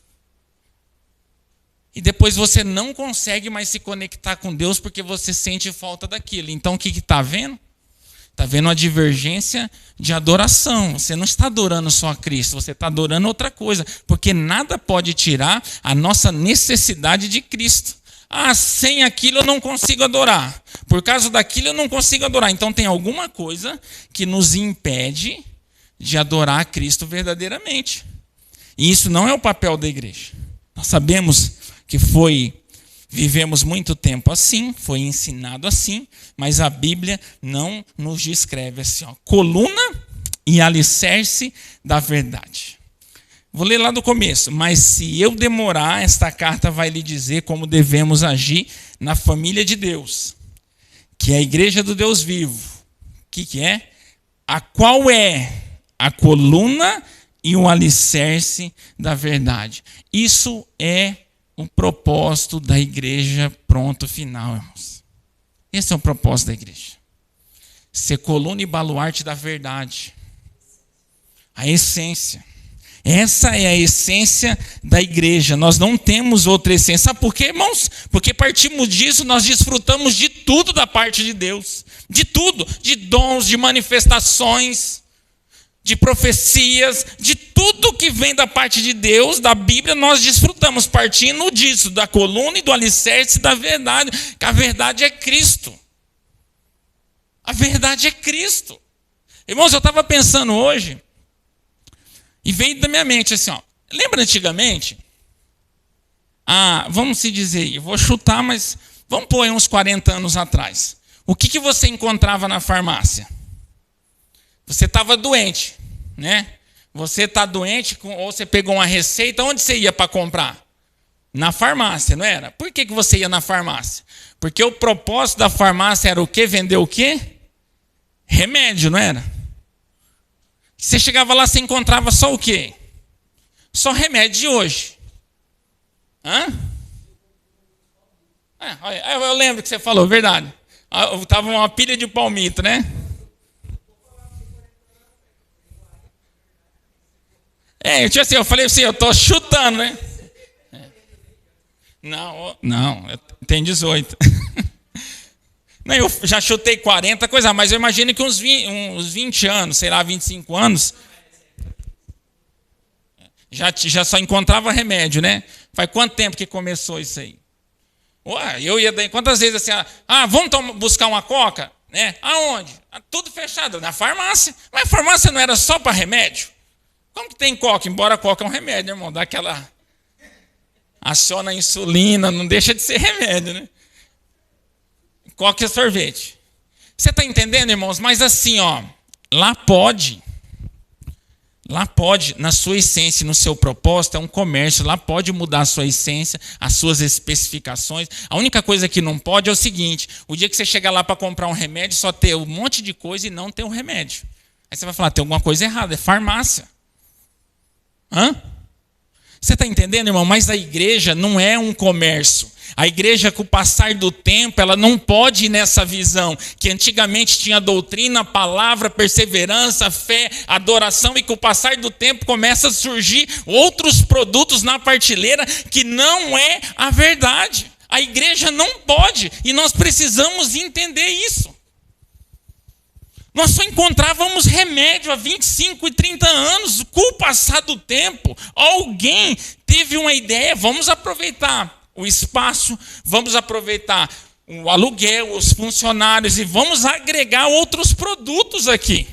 e depois você não consegue mais se conectar com Deus porque você sente falta daquilo. Então o que está vendo? Está vendo uma divergência de adoração. Você não está adorando só a Cristo, você está adorando outra coisa, porque nada pode tirar a nossa necessidade de Cristo. Ah, sem aquilo eu não consigo adorar. Por causa daquilo eu não consigo adorar. Então tem alguma coisa que nos impede de adorar a Cristo verdadeiramente. E isso não é o papel da igreja. Nós sabemos que vivemos muito tempo assim, foi ensinado assim, mas a Bíblia não nos descreve assim, coluna e alicerce da verdade. Vou ler lá do começo. Mas se eu demorar, esta carta vai lhe dizer como devemos agir na família de Deus, que é a igreja do Deus vivo. O que é? A qual é a coluna e o alicerce da verdade. Isso é o propósito da igreja, pronto, final, irmãos. Esse é o propósito da igreja. Ser coluna e baluarte da verdade. A essência. Essa é a essência da igreja. Nós não temos outra essência. Sabe por quê, irmãos? Porque partimos disso, nós desfrutamos de tudo da parte de Deus. De tudo. De dons, de manifestações, de profecias, de tudo que vem da parte de Deus, da Bíblia, nós desfrutamos partindo disso, da coluna e do alicerce da verdade. Que a verdade é Cristo. A verdade é Cristo. Irmãos, eu estava pensando hoje, e veio da minha mente assim, lembra antigamente? Vamos se dizer, eu vou chutar, mas vamos pôr aí uns 40 anos atrás. O que você encontrava na farmácia? Você estava doente, né? Você está doente, ou você pegou uma receita, onde você ia para comprar? Na farmácia, não era? Por que você ia na farmácia? Porque o propósito da farmácia era o quê? Vender o quê? Remédio, não era? Você chegava lá, você encontrava só o quê? Só remédio de hoje. Eu lembro que você falou, verdade. Estava uma pilha de palmito, né? Eu falei assim, eu estou chutando, né? Não, tem 18. Não, eu já chutei 40, coisa, mas eu imagino que uns 20 anos, sei lá, 25 anos, já só encontrava remédio, né? Faz quanto tempo que começou isso aí? Eu ia daí, quantas vezes assim, vamos buscar uma coca? Né? Aonde? Tudo fechado, na farmácia. Mas a farmácia não era só para remédio? Como que tem coca? Embora a coca é um remédio, irmão, dá aquela... aciona a insulina, não deixa de ser remédio, né? Coca é sorvete. Você está entendendo, irmãos? Mas assim, lá pode, na sua essência, no seu propósito, é um comércio, lá pode mudar a sua essência, as suas especificações. A única coisa que não pode é o seguinte, o dia que você chegar lá para comprar um remédio, só ter um monte de coisa e não ter um remédio. Aí você vai falar, tem alguma coisa errada, é farmácia. Você está entendendo, irmão? Mas a igreja não é um comércio. A igreja, com o passar do tempo, ela não pode ir nessa visão, que antigamente tinha doutrina, palavra, perseverança, fé, adoração, e com o passar do tempo começa a surgir outros produtos na prateleira que não é a verdade. A igreja não pode, e nós precisamos entender isso. Nós só encontrávamos remédio há 25 e 30 anos. Com o passar do tempo, alguém teve uma ideia, vamos aproveitar o espaço, vamos aproveitar o aluguel, os funcionários, e vamos agregar outros produtos aqui.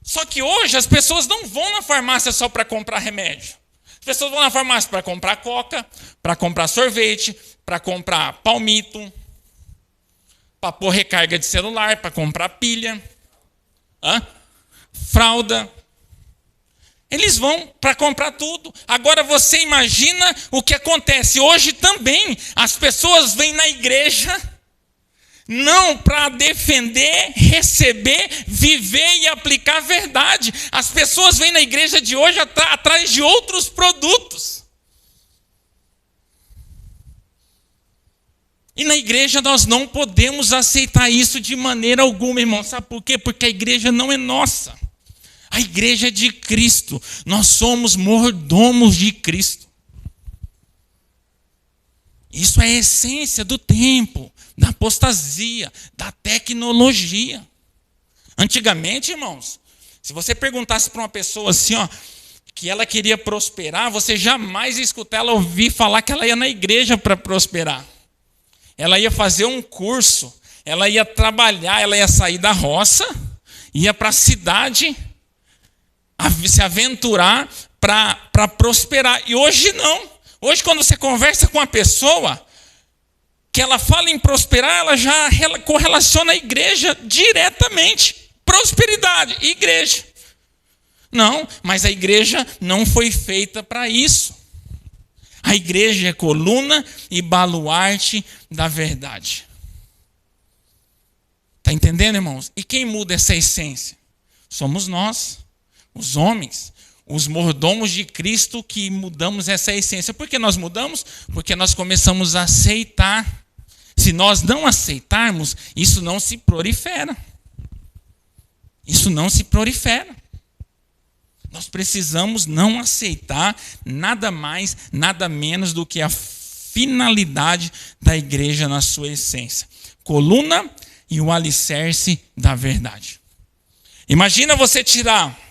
Só que hoje as pessoas não vão na farmácia só para comprar remédio. As pessoas vão na farmácia para comprar coca, para comprar sorvete, para comprar palmito, para pôr recarga de celular, para comprar pilha, fralda. Eles vão para comprar tudo. Agora você imagina o que acontece. Hoje também as pessoas vêm na igreja não para defender, receber, viver e aplicar a verdade. As pessoas vêm na igreja de hoje atrás de outros produtos. E na igreja nós não podemos aceitar isso de maneira alguma, irmão. Sabe por quê? Porque a igreja não é nossa. A igreja é de Cristo. Nós somos mordomos de Cristo. Isso é a essência do tempo, da apostasia, da tecnologia. Antigamente, irmãos, se você perguntasse para uma pessoa assim, que ela queria prosperar, você jamais ia escutar ela ouvir falar que ela ia na igreja para prosperar. Ela ia fazer um curso, ela ia trabalhar, ela ia sair da roça, ia para a cidade, se aventurar para prosperar. E hoje não. Hoje, quando você conversa com uma pessoa que ela fala em prosperar, ela já correlaciona a igreja diretamente. Prosperidade, igreja. Não, mas a igreja não foi feita para isso. A igreja é coluna e baluarte da verdade. Está entendendo, irmãos? E quem muda essa essência? Somos nós, os homens. Os mordomos de Cristo que mudamos essa essência. Por que nós mudamos? Porque nós começamos a aceitar. Se nós não aceitarmos, isso não se prolifera. Isso não se prolifera. Nós precisamos não aceitar nada mais, nada menos do que a finalidade da igreja na sua essência. Coluna e o alicerce da verdade. Imagina você tirar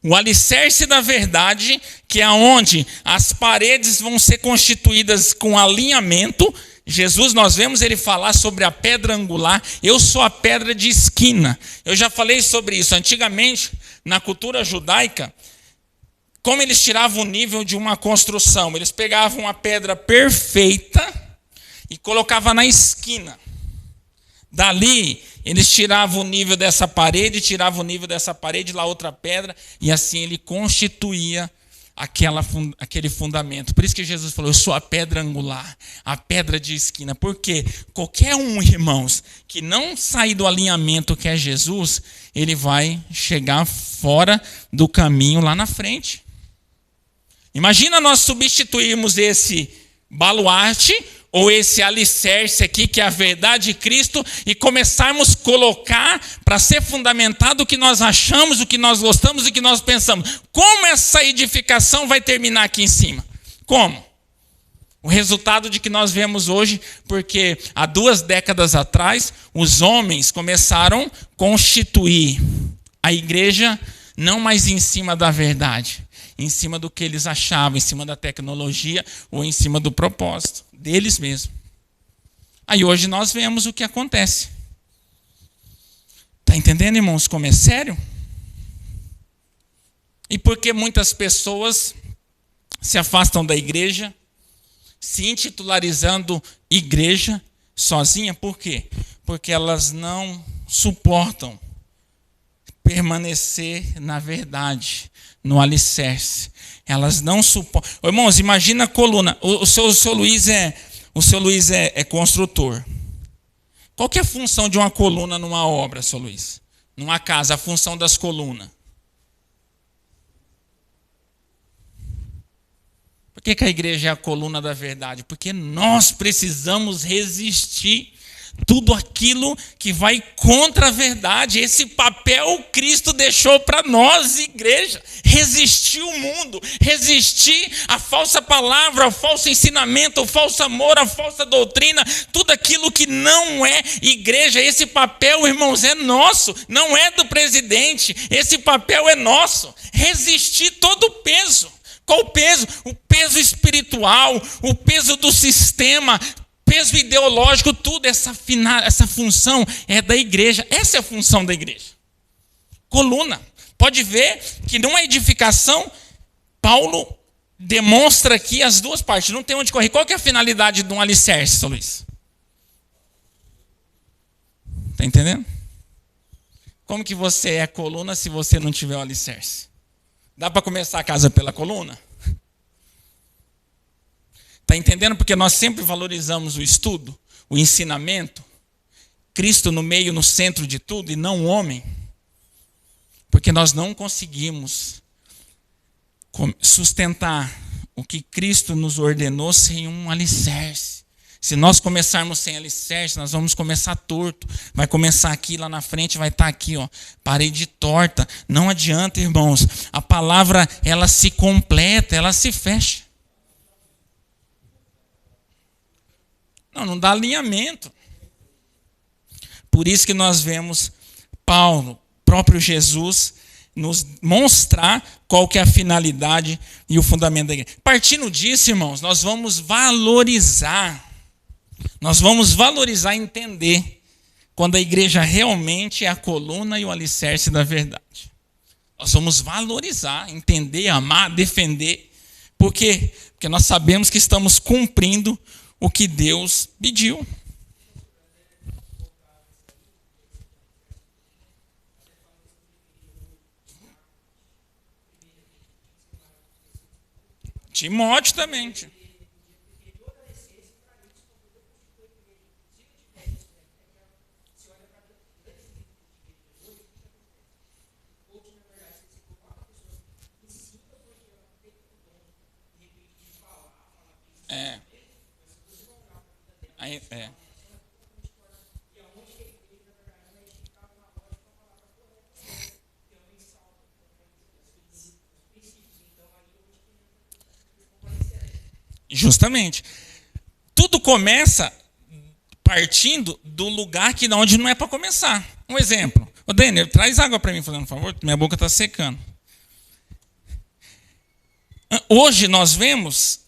o alicerce da verdade, que é onde as paredes vão ser constituídas com alinhamento. Jesus, nós vemos ele falar sobre a pedra angular. Eu sou a pedra de esquina. Eu já falei sobre isso. Antigamente, na cultura judaica, como eles tiravam o nível de uma construção? Eles pegavam a pedra perfeita e colocavam na esquina. Dali, eles tiravam o nível dessa parede, tiravam o nível dessa parede, lá outra pedra, e assim ele constituía aquele fundamento. Por isso que Jesus falou, eu sou a pedra angular, a pedra de esquina. Porque qualquer um, irmãos, que não sair do alinhamento que é Jesus, ele vai chegar fora do caminho lá na frente. Imagina nós substituirmos esse baluarte ou esse alicerce aqui, que é a verdade de Cristo, e começarmos a colocar para ser fundamentado o que nós achamos, o que nós gostamos e o que nós pensamos. Como essa edificação vai terminar aqui em cima? Como? O resultado de que nós vemos hoje, porque há 2 décadas atrás, os homens começaram a constituir a igreja não mais em cima da verdade, em cima do que eles achavam, em cima da tecnologia ou em cima do propósito deles mesmos. Aí hoje nós vemos o que acontece. Está entendendo, irmãos, como é sério? E por que muitas pessoas se afastam da igreja, se intitularizando igreja sozinha? Por quê? Porque elas não suportam permanecer na verdade, no alicerce. Elas não suportam. Irmãos, imagina a coluna. O seu Luiz é construtor. Qual que é a função de uma coluna numa obra, seu Luiz? Numa casa, a função das colunas. Por que a igreja é a coluna da verdade? Porque nós precisamos resistir tudo aquilo que vai contra a verdade. Esse papel Cristo deixou para nós, igreja. Resistir o mundo, resistir à falsa palavra, ao falso ensinamento, ao falso amor, à falsa doutrina, tudo aquilo que não é igreja. Esse papel, irmãos, é nosso, não é do presidente. Esse papel é nosso. Resistir todo o peso. Qual o peso? O peso espiritual, o peso do sistema. peso ideológico, tudo, essa função é da igreja. Essa é a função da igreja. Coluna. Pode ver que numa edificação, Paulo demonstra aqui as duas partes. Não tem onde correr. Qual que é a finalidade de um alicerce, São Luís? Está entendendo? Como que você é coluna se você não tiver o alicerce? Dá para começar a casa pela coluna? Está entendendo? Porque nós sempre valorizamos o estudo, o ensinamento, Cristo no meio, no centro de tudo, e não o homem. Porque nós não conseguimos sustentar o que Cristo nos ordenou sem um alicerce. Se nós começarmos sem alicerce, nós vamos começar torto. Vai começar aqui, lá na frente vai estar aqui, ó, parede torta. Não adianta, irmãos. A palavra, ela se completa, ela se fecha. Não dá alinhamento. Por isso que nós vemos Paulo, próprio Jesus, nos mostrar qual que é a finalidade e o fundamento da igreja. Partindo disso, irmãos, nós vamos valorizar e entender quando a igreja realmente é a coluna e o alicerce da verdade. Nós vamos valorizar, entender, amar, defender. Por quê? Porque nós sabemos que estamos cumprindo o que Deus pediu. Timóteo também. É. Justamente. Tudo começa partindo do lugar que onde não é para começar. Um exemplo. Ô, Daniel, traz água para mim, fazendo um favor, minha boca está secando. Hoje nós vemos,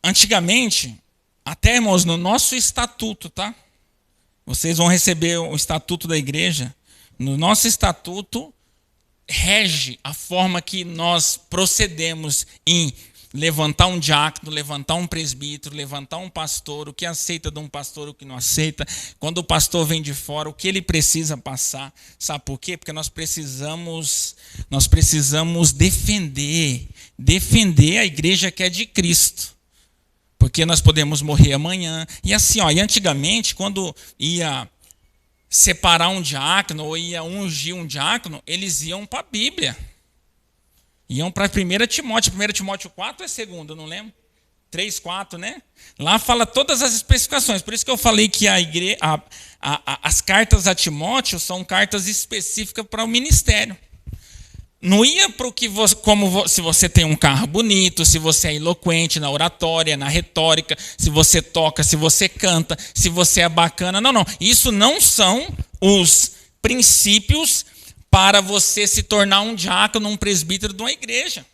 antigamente, até, irmãos, no nosso estatuto, tá? Vocês vão receber o estatuto da igreja. No nosso estatuto, rege a forma que nós procedemos em levantar um diácono, levantar um presbítero, levantar um pastor, o que aceita de um pastor, o que não aceita. Quando o pastor vem de fora, o que ele precisa passar. Sabe por quê? Porque nós precisamos defender a igreja que é de Cristo. Porque nós podemos morrer amanhã. E assim, ó, e antigamente, quando ia separar um diácono ou ia ungir um diácono, eles iam para a Bíblia. Iam para 1 Timóteo. 1 Timóteo 4 é 2, eu não lembro. 3, 4, né? Lá fala todas as especificações. Por isso que eu falei que as cartas a Timóteo são cartas específicas para o ministério. Não ia para o que se você tem um carro bonito, se você é eloquente na oratória, na retórica, se você toca, se você canta, se você é bacana. Não. Isso não são os princípios para você se tornar um diácono, um presbítero de uma igreja.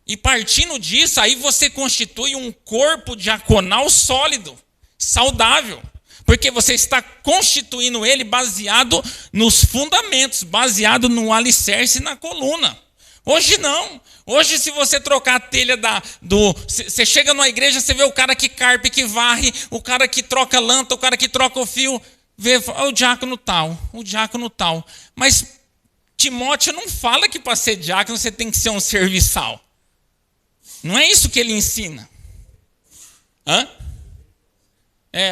E partindo disso, aí você constitui um corpo diaconal sólido, saudável. Porque você está constituindo ele baseado nos fundamentos, baseado no alicerce e na coluna. Hoje não. Hoje, se você trocar a telha você chega numa igreja, você vê o cara que carpe, que varre, o cara que troca lanta, o cara que troca o fio, vê o diácono tal. Mas Timóteo não fala que para ser diácono você tem que ser um serviçal. Não é isso que ele ensina. Hã?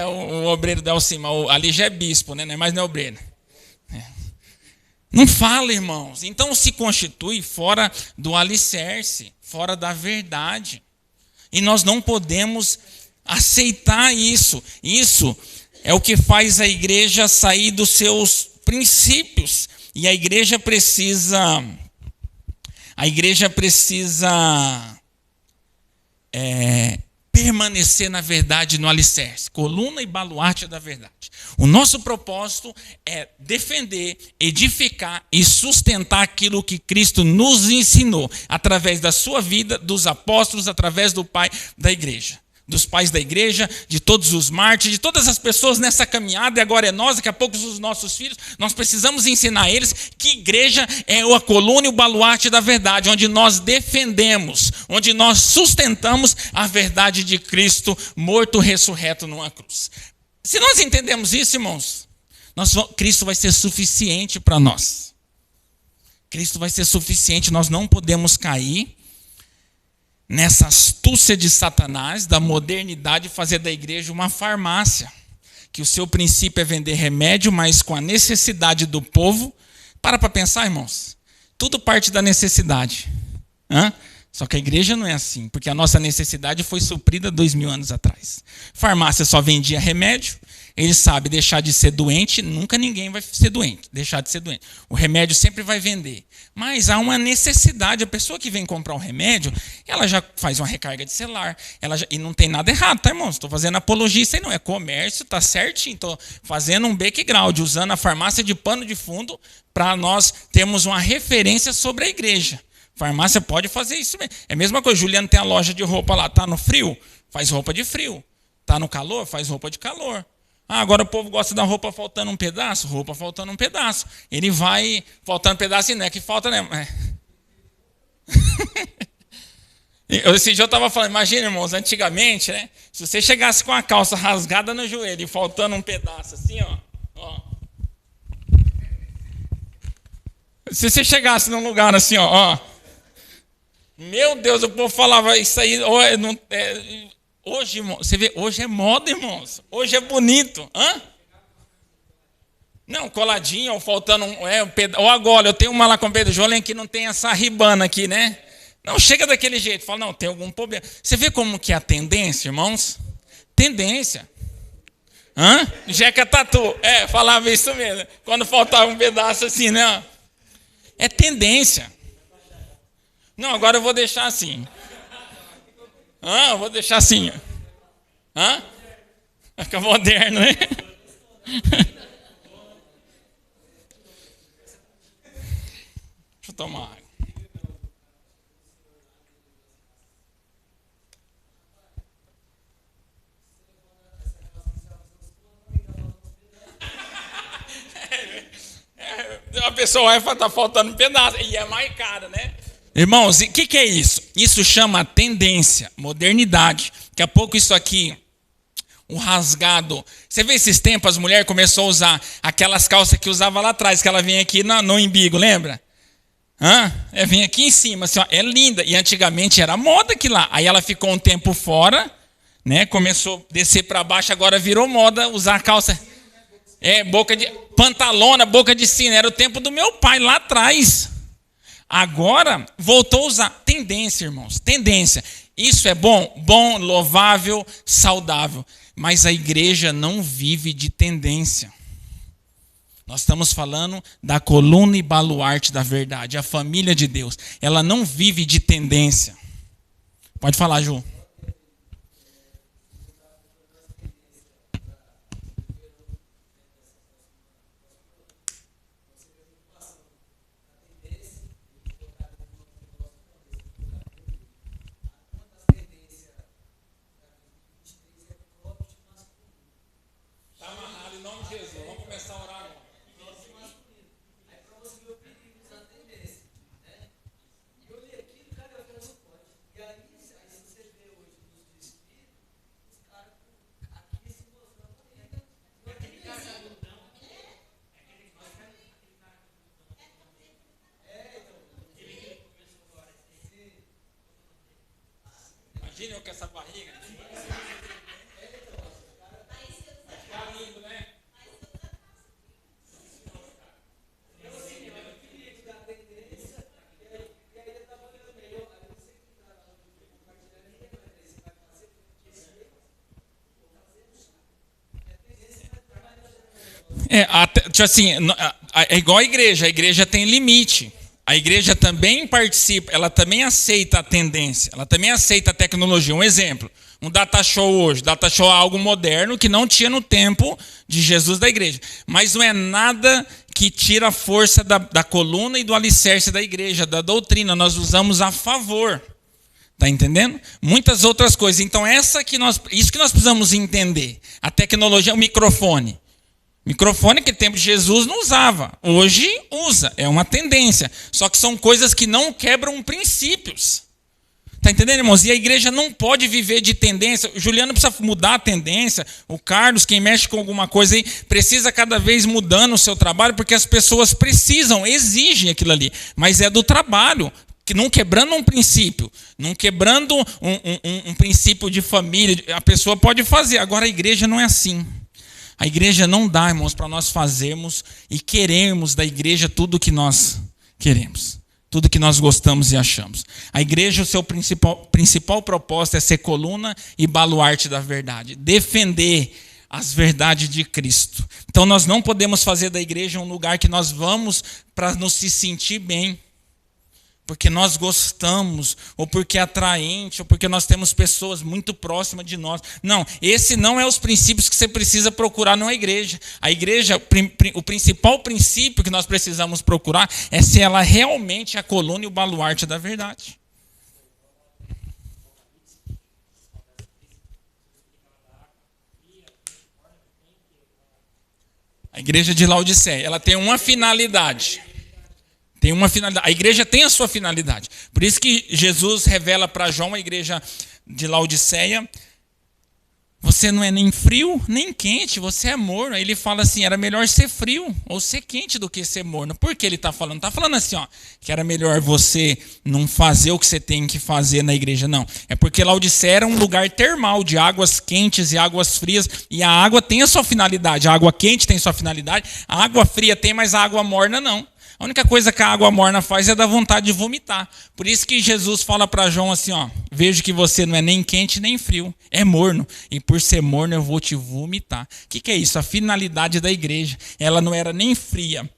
O obreiro da Alcima, ali já é bispo, né? Mas não é obreiro. Não fala, irmãos. Então se constitui fora do alicerce, fora da verdade. E nós não podemos aceitar isso. Isso é o que faz a igreja sair dos seus princípios. E a igreja precisa permanecer na verdade, no alicerce, coluna e baluarte da verdade. O nosso propósito é defender, edificar e sustentar aquilo que Cristo nos ensinou, através da sua vida, dos apóstolos, através do Pai da igreja. dos pais da igreja, de todos os mártires, de todas as pessoas nessa caminhada, e agora é nós, daqui a pouco os nossos filhos, nós precisamos ensinar eles que igreja é a coluna e o baluarte da verdade, onde nós defendemos, onde nós sustentamos a verdade de Cristo, morto, ressurreto numa cruz. Se nós entendemos isso, irmãos, Cristo vai ser suficiente para nós. Cristo vai ser suficiente, nós não podemos cair nessa astúcia de Satanás, da modernidade, fazer da igreja uma farmácia, que o seu princípio é vender remédio, mas com a necessidade do povo. Para pensar, irmãos, tudo parte da necessidade. Só que a igreja não é assim, porque a nossa necessidade foi suprida 2000 anos atrás. Farmácia só vendia remédio, ele sabe deixar de ser doente, nunca ninguém vai ser doente, deixar de ser doente. O remédio sempre vai vender. Mas há uma necessidade, a pessoa que vem comprar um remédio, ela já faz uma recarga de celular, e não tem nada errado, tá, irmãos? Estou fazendo apologia, isso aí não é comércio, tá certinho, estou fazendo um background, usando a farmácia de pano de fundo, para nós termos uma referência sobre a igreja. Farmácia pode fazer isso mesmo. É a mesma coisa, Juliano tem a loja de roupa lá, tá no frio? Faz roupa de frio. Tá no calor? Faz roupa de calor. Agora o povo gosta da roupa faltando um pedaço? Roupa faltando um pedaço. Ele vai faltando um pedaço e não é que falta, né? Esse dia eu estava falando, imagina, irmãos, antigamente, né? Se você chegasse com a calça rasgada no joelho e faltando um pedaço assim, ó. Se você chegasse num lugar assim, ó. Meu Deus, o povo falava isso aí. Hoje, irmão, você vê, hoje é moda, irmãos. Hoje é bonito. Não, coladinho, ou faltando um pedaço. Ou agora, eu tenho uma lá com o Pedro Jolem que não tem essa ribana aqui, né? Não, chega daquele jeito. Fala, não, tem algum problema. Você vê como que é a tendência, irmãos? Tendência. Jeca Tatu. Falava isso mesmo. Quando faltava um pedaço assim, né? É tendência. Não, agora eu vou deixar assim. Eu vou deixar assim. Fica moderno, né? Deixa eu tomar água. A pessoa vai falar, tá faltando um pedaço. E é mais caro, né? Irmãos, o que é isso? Isso chama tendência, modernidade. Daqui a pouco isso aqui, o rasgado. Você vê esses tempos, as mulheres começaram a usar aquelas calças que usava lá atrás, que ela vem aqui no umbigo, lembra? Vem aqui em cima, assim, ó, é linda. E antigamente era moda aquilo lá. Aí ela ficou um tempo fora, né? Começou a descer para baixo, agora virou moda usar a calça. Boca de pantalona, boca de sino. Era o tempo do meu pai lá atrás. Agora voltou a usar. Tendência, irmãos, tendência. Isso é bom? Bom, louvável, saudável. Mas a igreja não vive de tendência. Nós estamos falando da coluna e baluarte da verdade, a família de Deus. Ela não vive de tendência. Pode falar, Ju. Imagina eu com essa barriga. Vai ficar lindo, né? Tipo assim, é igual a igreja tem limite. A igreja também participa, ela também aceita a tendência, ela também aceita a tecnologia. Um exemplo, um data show hoje. Data show é algo moderno que não tinha no tempo de Jesus da igreja. Mas não é nada que tira a força da coluna e do alicerce da igreja, da doutrina. Nós usamos a favor. Está entendendo? Muitas outras coisas. Então, isso que nós precisamos entender. A tecnologia, o microfone. Microfone que no tempo de Jesus não usava. Hoje usa. É uma tendência. Só que são coisas que não quebram princípios. Está entendendo, irmãos? E a igreja não pode viver de tendência. O Juliano precisa mudar a tendência. O Carlos, quem mexe com alguma coisa aí, precisa cada vez mudando o seu trabalho, porque as pessoas precisam, exigem aquilo ali. Mas é do trabalho. Que não quebrando um princípio, não quebrando um princípio de família, a pessoa pode fazer. Agora a igreja não é assim. A igreja não dá, irmãos, para nós fazermos e queremos da igreja tudo o que nós queremos. Tudo que nós gostamos e achamos. A igreja, o seu principal propósito é ser coluna e baluarte da verdade. Defender as verdades de Cristo. Então nós não podemos fazer da igreja um lugar que nós vamos para nos se sentir bem. Porque nós gostamos, ou porque é atraente, ou porque nós temos pessoas muito próximas de nós. Não, esse não é os princípios que você precisa procurar numa igreja. A igreja, o principal princípio que nós precisamos procurar é se ela realmente é a coluna e o baluarte da verdade. A igreja de Laodiceia, ela tem uma finalidade. Tem uma finalidade. A igreja tem a sua finalidade. Por isso que Jesus revela para João, a igreja de Laodiceia, você não é nem frio, nem quente, você é morno. Aí ele fala assim, era melhor ser frio ou ser quente do que ser morno. Por que ele está falando? Está falando assim, ó, que era melhor você não fazer o que você tem que fazer na igreja. Não, é porque Laodiceia era um lugar termal, de águas quentes e águas frias. E a água tem a sua finalidade. A água quente tem a sua finalidade. A água fria tem, mas a água morna não. A única coisa que a água morna faz é dar vontade de vomitar. Por isso que Jesus fala para João assim, ó, vejo que você não é nem quente nem frio, é morno. E por ser morno eu vou te vomitar. O que é isso? A finalidade da igreja. Ela não era nem fria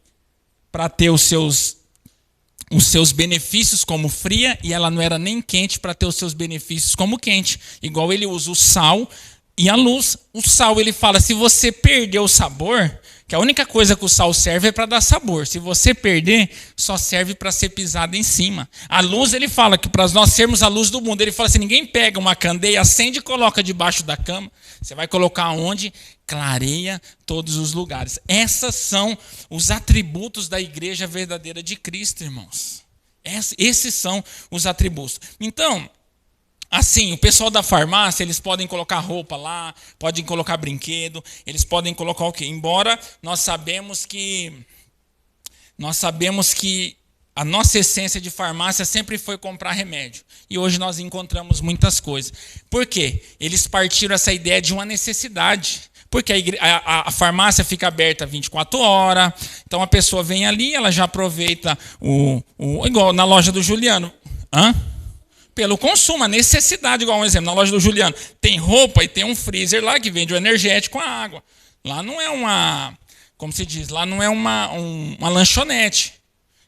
para ter os seus benefícios como fria, e ela não era nem quente para ter os seus benefícios como quente. Igual ele usa o sal e a luz. O sal, ele fala, se você perder o sabor... que a única coisa que o sal serve é para dar sabor. Se você perder, só serve para ser pisado em cima. A luz, ele fala que para nós sermos a luz do mundo, ele fala assim, ninguém pega uma candeia, acende e coloca debaixo da cama. Você vai colocar onde? Clareia todos os lugares. Esses são os atributos da igreja verdadeira de Cristo, irmãos. Esses são os atributos. Então... assim, o pessoal da farmácia, eles podem colocar roupa lá, podem colocar brinquedo, eles podem colocar o quê? Embora nós sabemos que a nossa essência de farmácia sempre foi comprar remédio. E hoje nós encontramos muitas coisas. Por quê? Eles partiram essa ideia de uma necessidade. Porque a farmácia fica aberta 24 horas, então a pessoa vem ali, ela já aproveita igual na loja do Juliano. Pelo consumo, a necessidade, igual um exemplo, na loja do Juliano, tem roupa e tem um freezer lá que vende o energético com a água. Lá não é como se diz, lá não é uma lanchonete,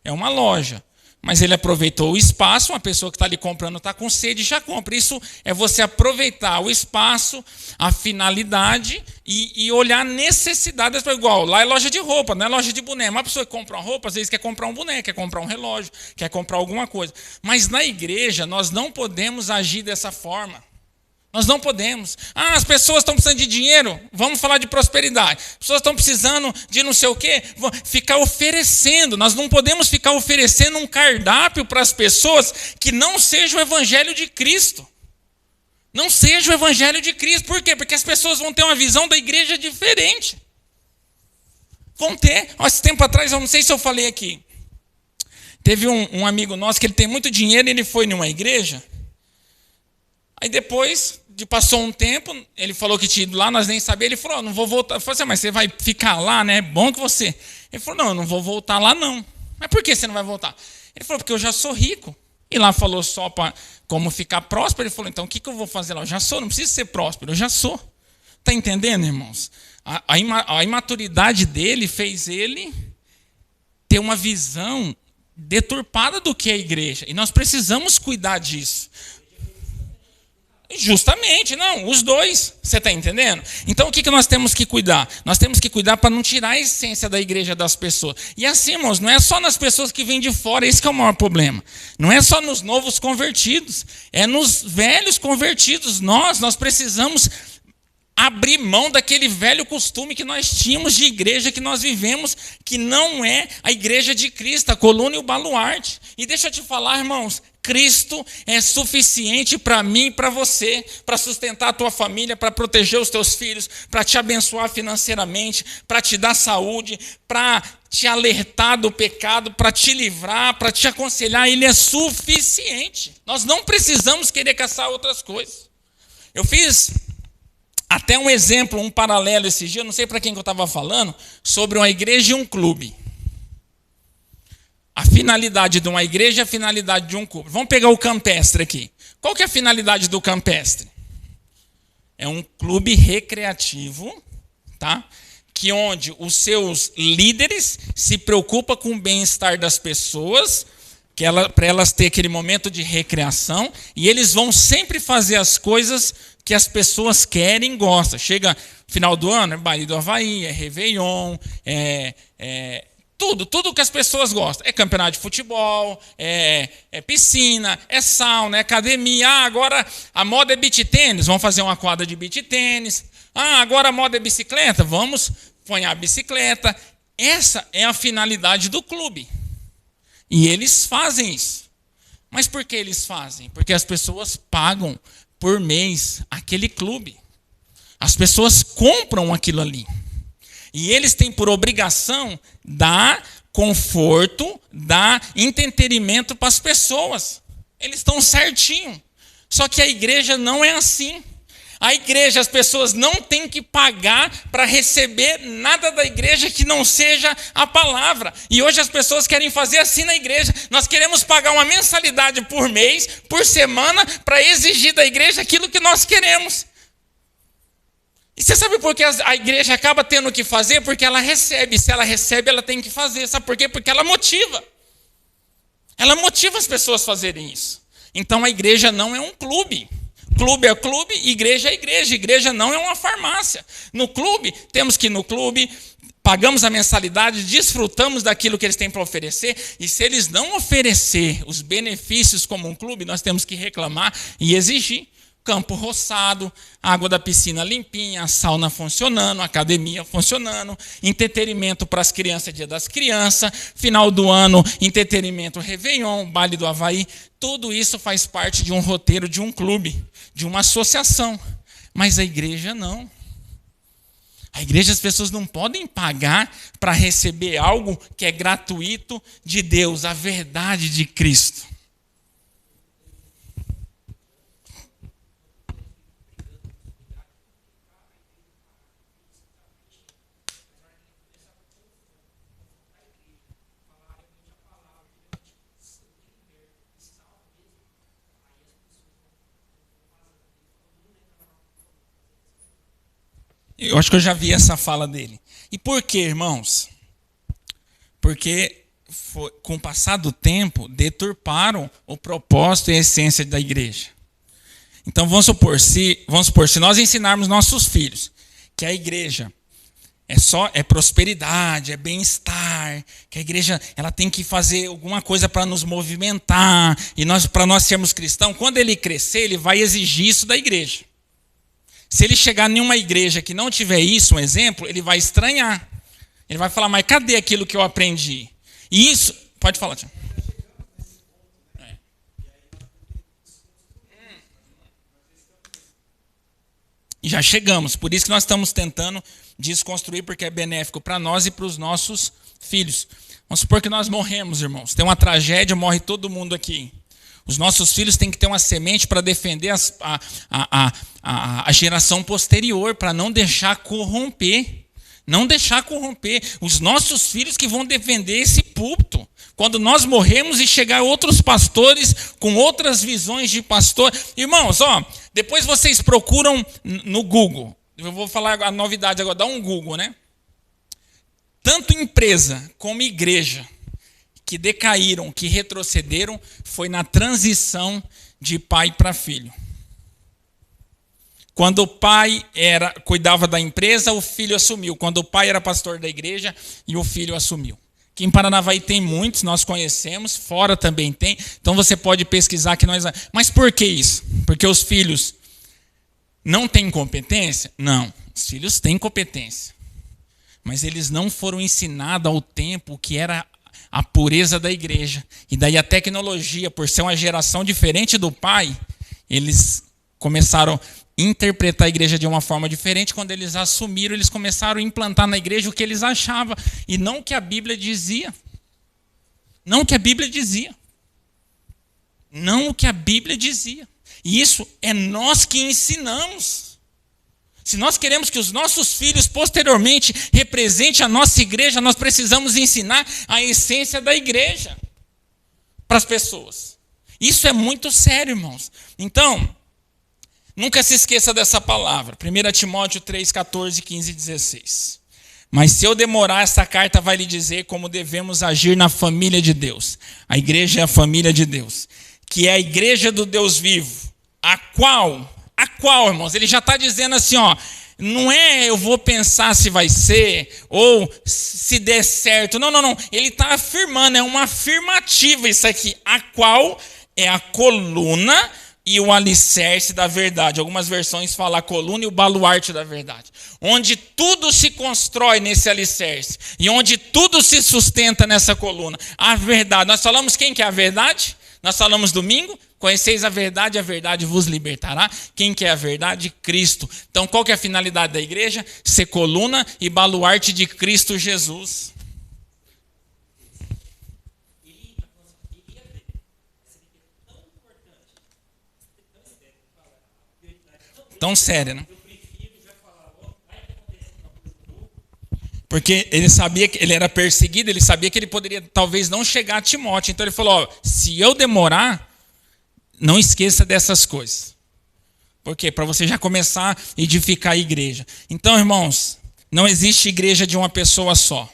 é uma loja. Mas ele aproveitou o espaço, uma pessoa que está ali comprando está com sede, já compra. Isso é você aproveitar o espaço, a finalidade e olhar a necessidade. Igual, lá é loja de roupa, não é loja de boneco. Uma pessoa que compra uma roupa, às vezes quer comprar um boneco, quer comprar um relógio, quer comprar alguma coisa. Mas na igreja nós não podemos agir dessa forma. Nós não podemos. As pessoas estão precisando de dinheiro. Vamos falar de prosperidade. As pessoas estão precisando de não sei o quê. Ficar oferecendo. Nós não podemos ficar oferecendo um cardápio para as pessoas que não seja o evangelho de Cristo. Não seja o evangelho de Cristo. Por quê? Porque as pessoas vão ter uma visão da igreja diferente. Vão ter. Esse tempo atrás, eu não sei se eu falei aqui. Teve um amigo nosso que ele tem muito dinheiro e ele foi numa igreja. Aí depois, passou um tempo, ele falou que tinha ido lá, nós nem sabíamos. Ele falou, não vou voltar. Eu falei assim, mas você vai ficar lá, né? É bom que você... Ele falou, não, eu não vou voltar lá não. Mas por que você não vai voltar? Ele falou, porque eu já sou rico. E lá falou só para como ficar próspero. Ele falou, então o que eu vou fazer lá? Eu já sou, não preciso ser próspero, eu já sou. Está entendendo, irmãos? A imaturidade dele fez ele ter uma visão deturpada do que é a igreja. E nós precisamos cuidar disso. Justamente, não, os dois, você está entendendo? Então o que nós temos que cuidar? Nós temos que cuidar para não tirar a essência da igreja das pessoas. E assim, irmãos, não é só nas pessoas que vêm de fora, esse que é o maior problema. Não é só nos novos convertidos, é nos velhos convertidos. Nós precisamos abrir mão daquele velho costume que nós tínhamos de igreja que nós vivemos, que não é a igreja de Cristo, a coluna e o baluarte. E deixa eu te falar, irmãos, Cristo é suficiente para mim e para você, para sustentar a tua família, para proteger os teus filhos, para te abençoar financeiramente, para te dar saúde, para te alertar do pecado, para te livrar, para te aconselhar. Ele é suficiente. Nós não precisamos querer caçar outras coisas. Eu fiz até um exemplo, um paralelo esse dia, não sei para quem que eu estava falando, sobre uma igreja e um clube. A finalidade de uma igreja e a finalidade de um clube. Vamos pegar o campestre aqui. Qual que é a finalidade do campestre? É um clube recreativo, tá? Que onde os seus líderes se preocupam com o bem-estar das pessoas, para elas ter aquele momento de recreação, e eles vão sempre fazer as coisas que as pessoas querem e gostam. Chega final do ano, é baile do Havaí, é Réveillon, tudo que as pessoas gostam. É campeonato de futebol, é piscina, é sauna, é academia. Agora a moda é beach tênis, vamos fazer uma quadra de beach tênis. Agora a moda é bicicleta, vamos pôr a bicicleta. Essa é a finalidade do clube. E eles fazem isso. Mas por que eles fazem? Porque as pessoas pagam por mês aquele clube. As pessoas compram aquilo ali. E eles têm por obrigação dar conforto, dar entretenimento para as pessoas. Eles estão certinho. Só que a igreja não é assim. A igreja, as pessoas não têm que pagar para receber nada da igreja que não seja a palavra. E hoje as pessoas querem fazer assim na igreja. Nós queremos pagar uma mensalidade por mês, por semana, para exigir da igreja aquilo que nós queremos. E você sabe por que a igreja acaba tendo que fazer? Porque ela recebe. Se ela recebe, ela tem que fazer. Sabe por quê? Porque ela motiva. Ela motiva as pessoas a fazerem isso. Então a igreja não é um clube. Clube é clube, igreja é igreja. Igreja não é uma farmácia. No clube, temos que ir no clube, pagamos a mensalidade, desfrutamos daquilo que eles têm para oferecer. E se eles não oferecer os benefícios como um clube, nós temos que reclamar e exigir. Campo roçado, água da piscina limpinha, sauna funcionando, academia funcionando, entretenimento para as crianças, dia das crianças, final do ano, entretenimento Réveillon, baile do Havaí. Tudo isso faz parte de um roteiro de um clube, de uma associação. Mas a igreja não. A igreja, as pessoas não podem pagar para receber algo que é gratuito de Deus, a verdade de Cristo. Eu acho que eu já vi essa fala dele. E por quê, irmãos? Porque com o passar do tempo, deturparam o propósito e a essência da igreja. Então vamos supor, se nós ensinarmos nossos filhos que a igreja é prosperidade, é bem-estar, que a igreja ela tem que fazer alguma coisa para nos movimentar, e para nós sermos cristãos, quando ele crescer, ele vai exigir isso da igreja. Se ele chegar em uma igreja que não tiver isso, um exemplo, ele vai estranhar. Ele vai falar, mas cadê aquilo que eu aprendi? E isso... Pode falar, Tiago. E já chegamos. Por isso que nós estamos tentando desconstruir, porque é benéfico para nós e para os nossos filhos. Vamos supor que nós morremos, irmãos. Tem uma tragédia, morre todo mundo aqui. Os nossos filhos têm que ter uma semente para defender a geração posterior, para não deixar corromper. Não deixar corromper. Os nossos filhos que vão defender esse púlpito. Quando nós morremos e chegar outros pastores com outras visões de pastor. Irmãos, depois vocês procuram no Google. Eu vou falar a novidade agora, dá um Google, né? Tanto empresa como igreja que decaíram, que retrocederam, foi na transição de pai para filho. Quando o pai cuidava da empresa, o filho assumiu. Quando o pai era pastor da igreja, e o filho assumiu. Aqui em Paranavaí tem muitos, nós conhecemos, fora também tem. Então você pode pesquisar que nós... Mas por que isso? Porque os filhos não têm competência? Não, os filhos têm competência. Mas eles não foram ensinados ao tempo o que era a pureza da igreja. E daí a tecnologia, por ser uma geração diferente do pai, eles começaram a interpretar a igreja de uma forma diferente. Quando eles assumiram, eles começaram a implantar na igreja o que eles achavam, e não o que a Bíblia dizia. Não o que a Bíblia dizia. Não o que a Bíblia dizia. E isso é nós que ensinamos. Se nós queremos que os nossos filhos posteriormente representem a nossa igreja, nós precisamos ensinar a essência da igreja para as pessoas. Isso é muito sério, irmãos. Então, nunca se esqueça dessa palavra. 1 Timóteo 3, 14, 15 e 16. Mas se eu demorar, essa carta vai lhe dizer como devemos agir na família de Deus. A igreja é a família de Deus, que é a igreja do Deus vivo, a qual, irmãos, ele já está dizendo assim, ó, não é eu vou pensar se vai ser, ou se der certo, não, ele está afirmando, é uma afirmativa isso aqui, a qual é a coluna e o alicerce da verdade. Algumas versões falam a coluna e o baluarte da verdade, onde tudo se constrói nesse alicerce, e onde tudo se sustenta nessa coluna, a verdade. Nós falamos quem que é a verdade? Nós falamos domingo, conheceis a verdade vos libertará. Quem que é a verdade? Cristo. Então qual que é a finalidade da igreja? Ser coluna e baluarte de Cristo Jesus. Tão séria, né? Porque ele sabia que ele era perseguido, ele sabia que ele poderia talvez não chegar a Timóteo. Então ele falou, ó, se eu demorar, não esqueça dessas coisas. Por quê? Para você já começar a edificar a igreja. Então, irmãos, não existe igreja de uma pessoa só.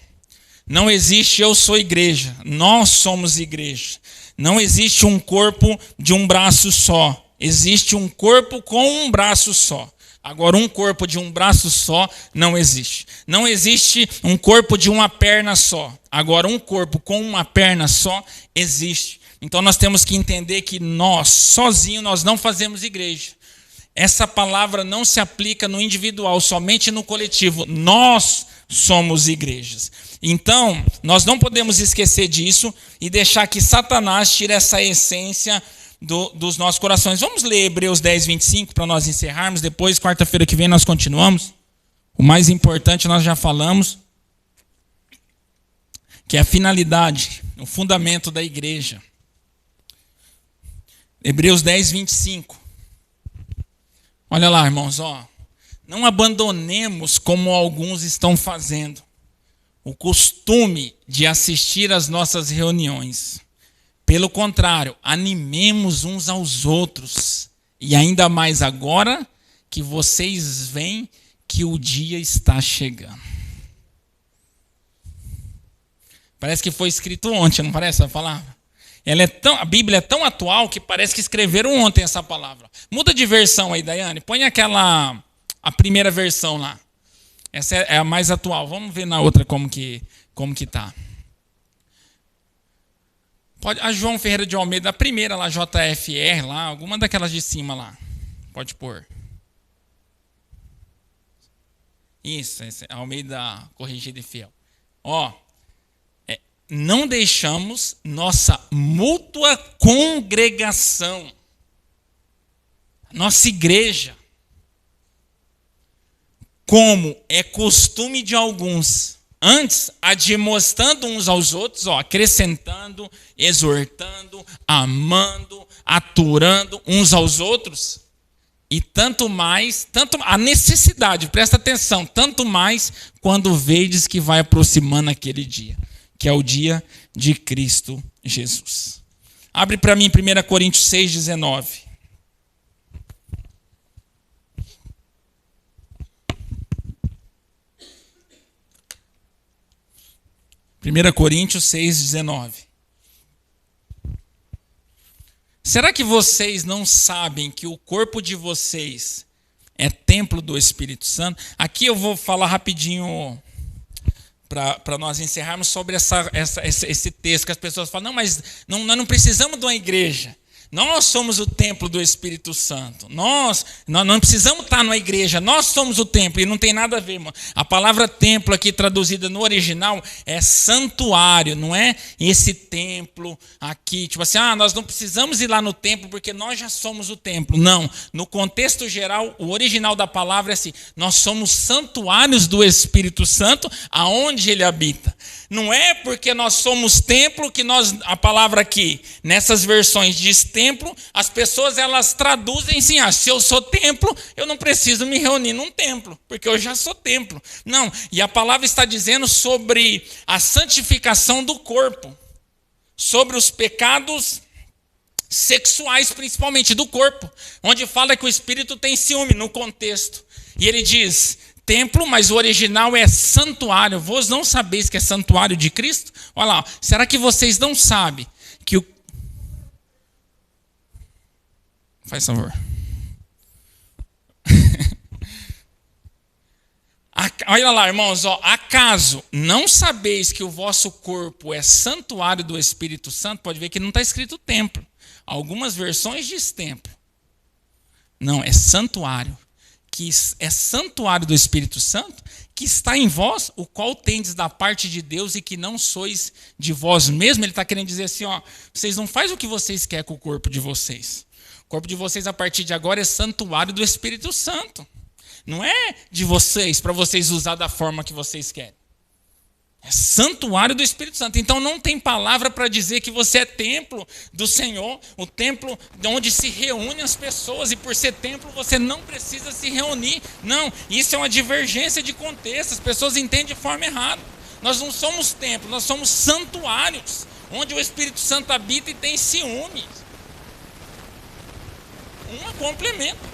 Não existe eu sou igreja, nós somos igreja. Não existe um corpo de um braço só. Existe um corpo com um braço só. Agora, um corpo de um braço só não existe. Não existe um corpo de uma perna só. Agora, um corpo com uma perna só existe. Então, nós temos que entender que nós, sozinhos, nós não fazemos igreja. Essa palavra não se aplica no individual, somente no coletivo. Nós somos igrejas. Então, nós não podemos esquecer disso e deixar que Satanás tire essa essência dos nossos corações. Vamos ler Hebreus 10, 25 para nós encerrarmos. Depois, quarta-feira que vem, nós continuamos. O mais importante nós já falamos, que é a finalidade, o fundamento da igreja. Hebreus 10, 25. Olha lá, irmãos, ó. Não abandonemos, como alguns estão fazendo, o costume de assistir às nossas reuniões. Pelo contrário, animemos uns aos outros, e ainda mais agora que vocês veem que o dia está chegando. Parece que foi escrito ontem, não parece a palavra? A Bíblia é tão atual que parece que escreveram ontem essa palavra. Muda de versão aí, Daiane. Põe a primeira versão lá. Essa é a mais atual. Vamos ver na outra como que está. Pode, a João Ferreira de Almeida, a primeira lá, JFR, lá, alguma daquelas de cima lá. Pode pôr. Isso, Almeida Corrigida e Fiel. Ó, não deixamos nossa mútua congregação, nossa igreja, como é costume de alguns, antes admoestando uns aos outros, acrescentando, exortando, amando, aturando uns aos outros, e tanto mais, a necessidade, presta atenção, tanto mais quando vedes que vai aproximando aquele dia, que é o dia de Cristo Jesus. Abre para mim 1 Coríntios 6, 19. Primeira Coríntios 6, 19. Será que vocês não sabem que o corpo de vocês é templo do Espírito Santo. Aqui eu vou falar rapidinho para nós encerrarmos sobre esse texto, que as pessoas falam, não, mas nós não precisamos de uma igreja. Nós somos o templo do Espírito Santo. Nós não precisamos estar numa igreja. Nós somos o templo. E não tem nada a ver, irmão. A palavra templo aqui traduzida no original é santuário. Não é esse templo aqui. Tipo assim, nós não precisamos ir lá no templo porque nós já somos o templo. Não. No contexto geral, o original da palavra é assim. Nós somos santuários do Espírito Santo aonde ele habita. Não é porque nós somos templo que a palavra aqui, nessas versões diz templo, as pessoas elas traduzem assim, se eu sou templo, eu não preciso me reunir num templo, porque eu já sou templo. Não, e a palavra está dizendo sobre a santificação do corpo, sobre os pecados sexuais, principalmente do corpo, onde fala que o espírito tem ciúme no contexto. E ele diz templo, mas o original é santuário. Vós não sabeis que é santuário de Cristo? Olha lá, será que vocês não sabem que o... Faz favor. Olha lá, irmãos, acaso não sabeis que o vosso corpo é santuário do Espírito Santo? Pode ver que não está escrito templo. Algumas versões diz templo. Não, é santuário. Que é santuário do Espírito Santo, que está em vós, o qual tendes da parte de Deus e que não sois de vós mesmos. Ele está querendo dizer assim, vocês não fazem o que vocês querem com o corpo de vocês. O corpo de vocês, a partir de agora, é santuário do Espírito Santo. Não é de vocês, para vocês usar da forma que vocês querem. É santuário do Espírito Santo. Então não tem palavra para dizer que você é templo do Senhor, o templo onde se reúnem as pessoas, e por ser templo você não precisa se reunir. Não, isso é uma divergência de contexto, as pessoas entendem de forma errada. Nós não somos templo, nós somos santuários, onde o Espírito Santo habita e tem ciúme. Uma complementa.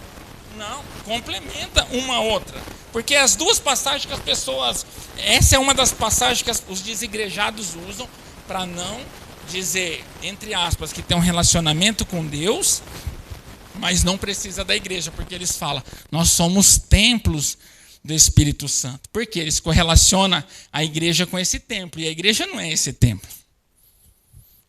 Não, complementa uma outra. Porque as duas passagens que as pessoas... Essa é uma das passagens que os desigrejados usam para não dizer, entre aspas, que tem um relacionamento com Deus, mas não precisa da igreja. Porque eles falam, nós somos templos do Espírito Santo. Porque eles correlacionam a igreja com esse templo. E a igreja não é esse templo.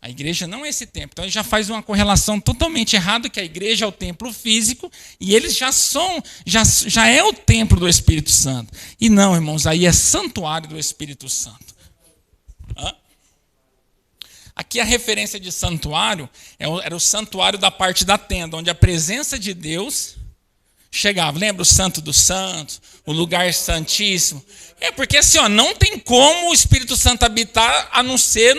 A igreja não é esse templo. Então ele já faz uma correlação totalmente errada, que a igreja é o templo físico e eles já é o templo do Espírito Santo. E não, irmãos, aí é santuário do Espírito Santo. Aqui a referência de santuário era o santuário da parte da tenda, onde a presença de Deus chegava. Lembra o Santo dos Santos, o lugar santíssimo? É porque assim, não tem como o Espírito Santo habitar a não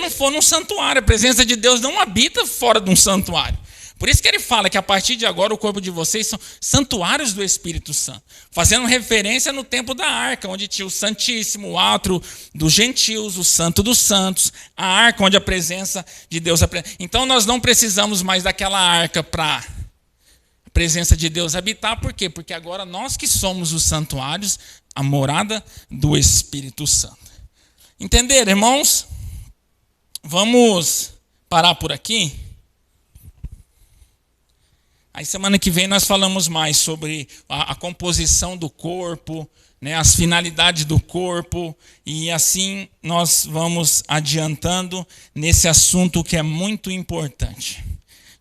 for num santuário. A presença de Deus não habita fora de um santuário. Por isso que ele fala que a partir de agora o corpo de vocês são santuários do Espírito Santo. Fazendo referência no tempo da arca, onde tinha o Santíssimo, o átrio dos gentios, o Santo dos Santos, a arca onde a presença de Deus... Então nós não precisamos mais daquela arca para a presença de Deus habitar. Por quê? Porque agora nós que somos os santuários, a morada do Espírito Santo. Entenderam, irmãos? Vamos parar por aqui. Aí semana que vem nós falamos mais sobre a composição do corpo, né, as finalidades do corpo, e assim nós vamos adiantando nesse assunto que é muito importante.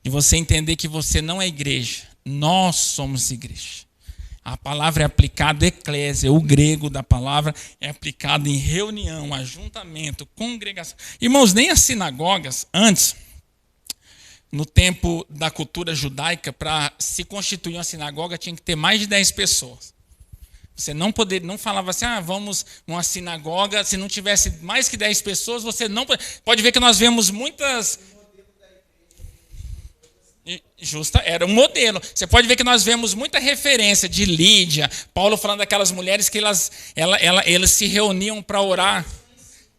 De você entender que você não é igreja, nós somos igreja. A palavra é aplicada eclésia, o grego da palavra é aplicado em reunião, ajuntamento, congregação. Irmãos, nem as sinagogas, antes, no tempo da cultura judaica, para se constituir uma sinagoga, tinha que ter mais de 10 pessoas. Você não falava assim, vamos uma sinagoga, se não tivesse mais que 10 pessoas, você não pode ver que nós vemos muitas... Justa, era um modelo. Você pode ver que nós vemos muita referência de Lídia, Paulo falando daquelas mulheres que elas se reuniam para orar.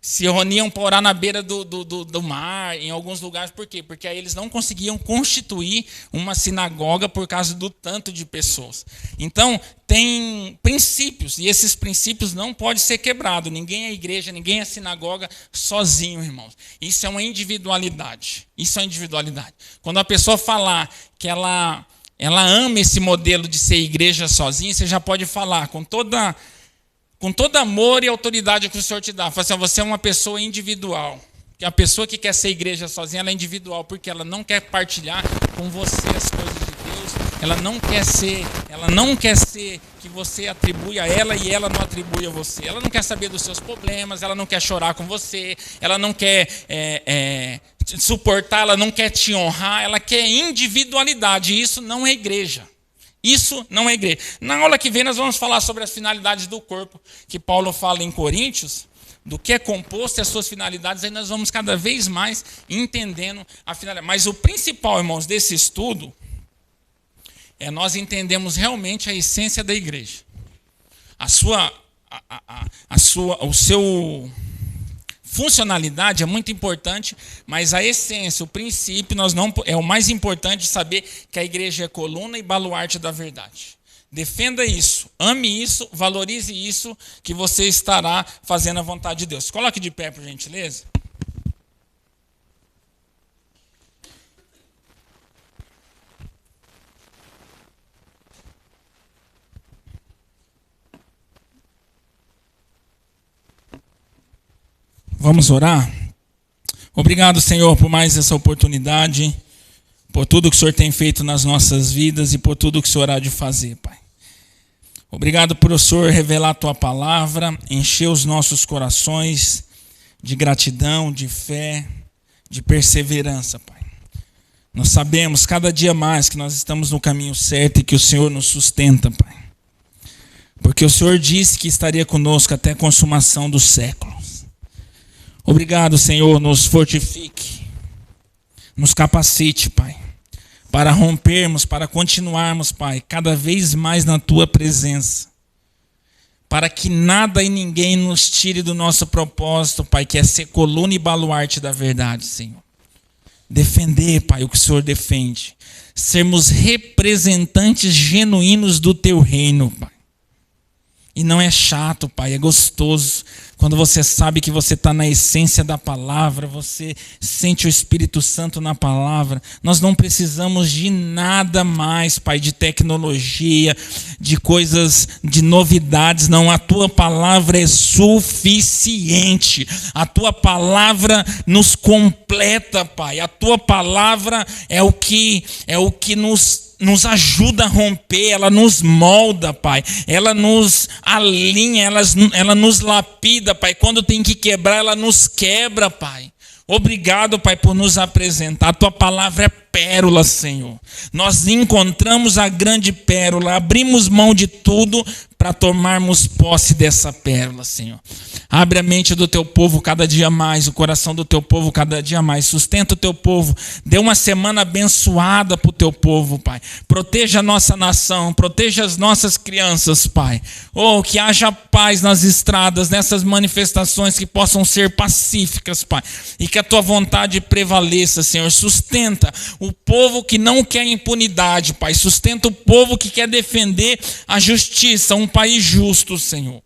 Se reuniam para orar na beira do mar, em alguns lugares. Por quê? Porque aí eles não conseguiam constituir uma sinagoga por causa do tanto de pessoas. Então, tem princípios, e esses princípios não podem ser quebrados. Ninguém é igreja, ninguém é sinagoga sozinho, irmãos. Isso é uma individualidade. Isso é individualidade. Quando a pessoa falar que ela ela ama esse modelo de ser igreja sozinha, você já pode falar com todo amor e autoridade que o Senhor te dá. Fala assim, você é uma pessoa individual. Que a pessoa que quer ser igreja sozinha, ela é individual, porque ela não quer partilhar com você as coisas de Deus. Ela não quer ser que você atribui a ela e ela não atribui a você. Ela não quer saber dos seus problemas, ela não quer chorar com você, ela não quer suportar, ela não quer te honrar, ela quer individualidade. E isso não é igreja. Isso não é igreja. Na aula que vem nós vamos falar sobre as finalidades do corpo, que Paulo fala em Coríntios, do que é composto e as suas finalidades. Aí nós vamos cada vez mais entendendo a finalidade. Mas o principal, irmãos, desse estudo é nós entendemos realmente a essência da igreja. O seu funcionalidade é muito importante, mas a essência, o princípio, é o mais importante de saber que a igreja é coluna e baluarte da verdade. Defenda isso, ame isso, valorize isso, que você estará fazendo a vontade de Deus. Coloque de pé, por gentileza. Vamos orar? Obrigado, Senhor, por mais essa oportunidade, por tudo que o Senhor tem feito nas nossas vidas e por tudo que o Senhor há de fazer, Pai. Obrigado por o Senhor revelar a Tua palavra, encher os nossos corações de gratidão, de fé, de perseverança, Pai. Nós sabemos cada dia mais que nós estamos no caminho certo e que o Senhor nos sustenta, Pai. Porque o Senhor disse que estaria conosco até a consumação dos séculos. Obrigado, Senhor, nos fortifique, nos capacite, Pai, para rompermos, para continuarmos, Pai, cada vez mais na Tua presença, para que nada e ninguém nos tire do nosso propósito, Pai, que é ser coluna e baluarte da verdade, Senhor. Defender, Pai, o que o Senhor defende, sermos representantes genuínos do Teu reino, Pai. E não é chato, Pai, é gostoso. Quando você sabe que você está na essência da palavra, você sente o Espírito Santo na palavra. Nós não precisamos de nada mais, Pai, de tecnologia, de coisas, de novidades. Não, a Tua palavra é suficiente. A Tua palavra nos completa, Pai. A Tua palavra é o que nos ajuda a romper, ela nos molda, Pai. Ela nos alinha, ela nos lapida, Pai. Quando tem que quebrar, ela nos quebra, Pai. Obrigado, Pai, por nos apresentar. A Tua palavra é pérola, Senhor. Nós encontramos a grande pérola, abrimos mão de tudo para tomarmos posse dessa pérola, Senhor. Abre a mente do Teu povo cada dia mais, o coração do Teu povo cada dia mais. Sustenta o Teu povo. Dê uma semana abençoada para o Teu povo, Pai. Proteja a nossa nação, proteja as nossas crianças, Pai. Oh, que haja paz nas estradas, nessas manifestações que possam ser pacíficas, Pai. E que a Tua vontade prevaleça, Senhor. Sustenta o povo que não quer impunidade, Pai. Sustenta o povo que quer defender a justiça, um país justo, Senhor.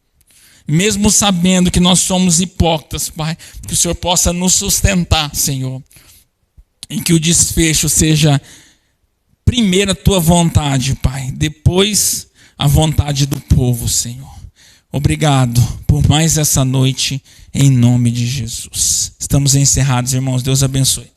Mesmo sabendo que nós somos hipócritas, Pai, que o Senhor possa nos sustentar, Senhor. E que o desfecho seja primeiro a Tua vontade, Pai. Depois a vontade do povo, Senhor. Obrigado por mais essa noite, em nome de Jesus. Estamos encerrados, irmãos. Deus abençoe.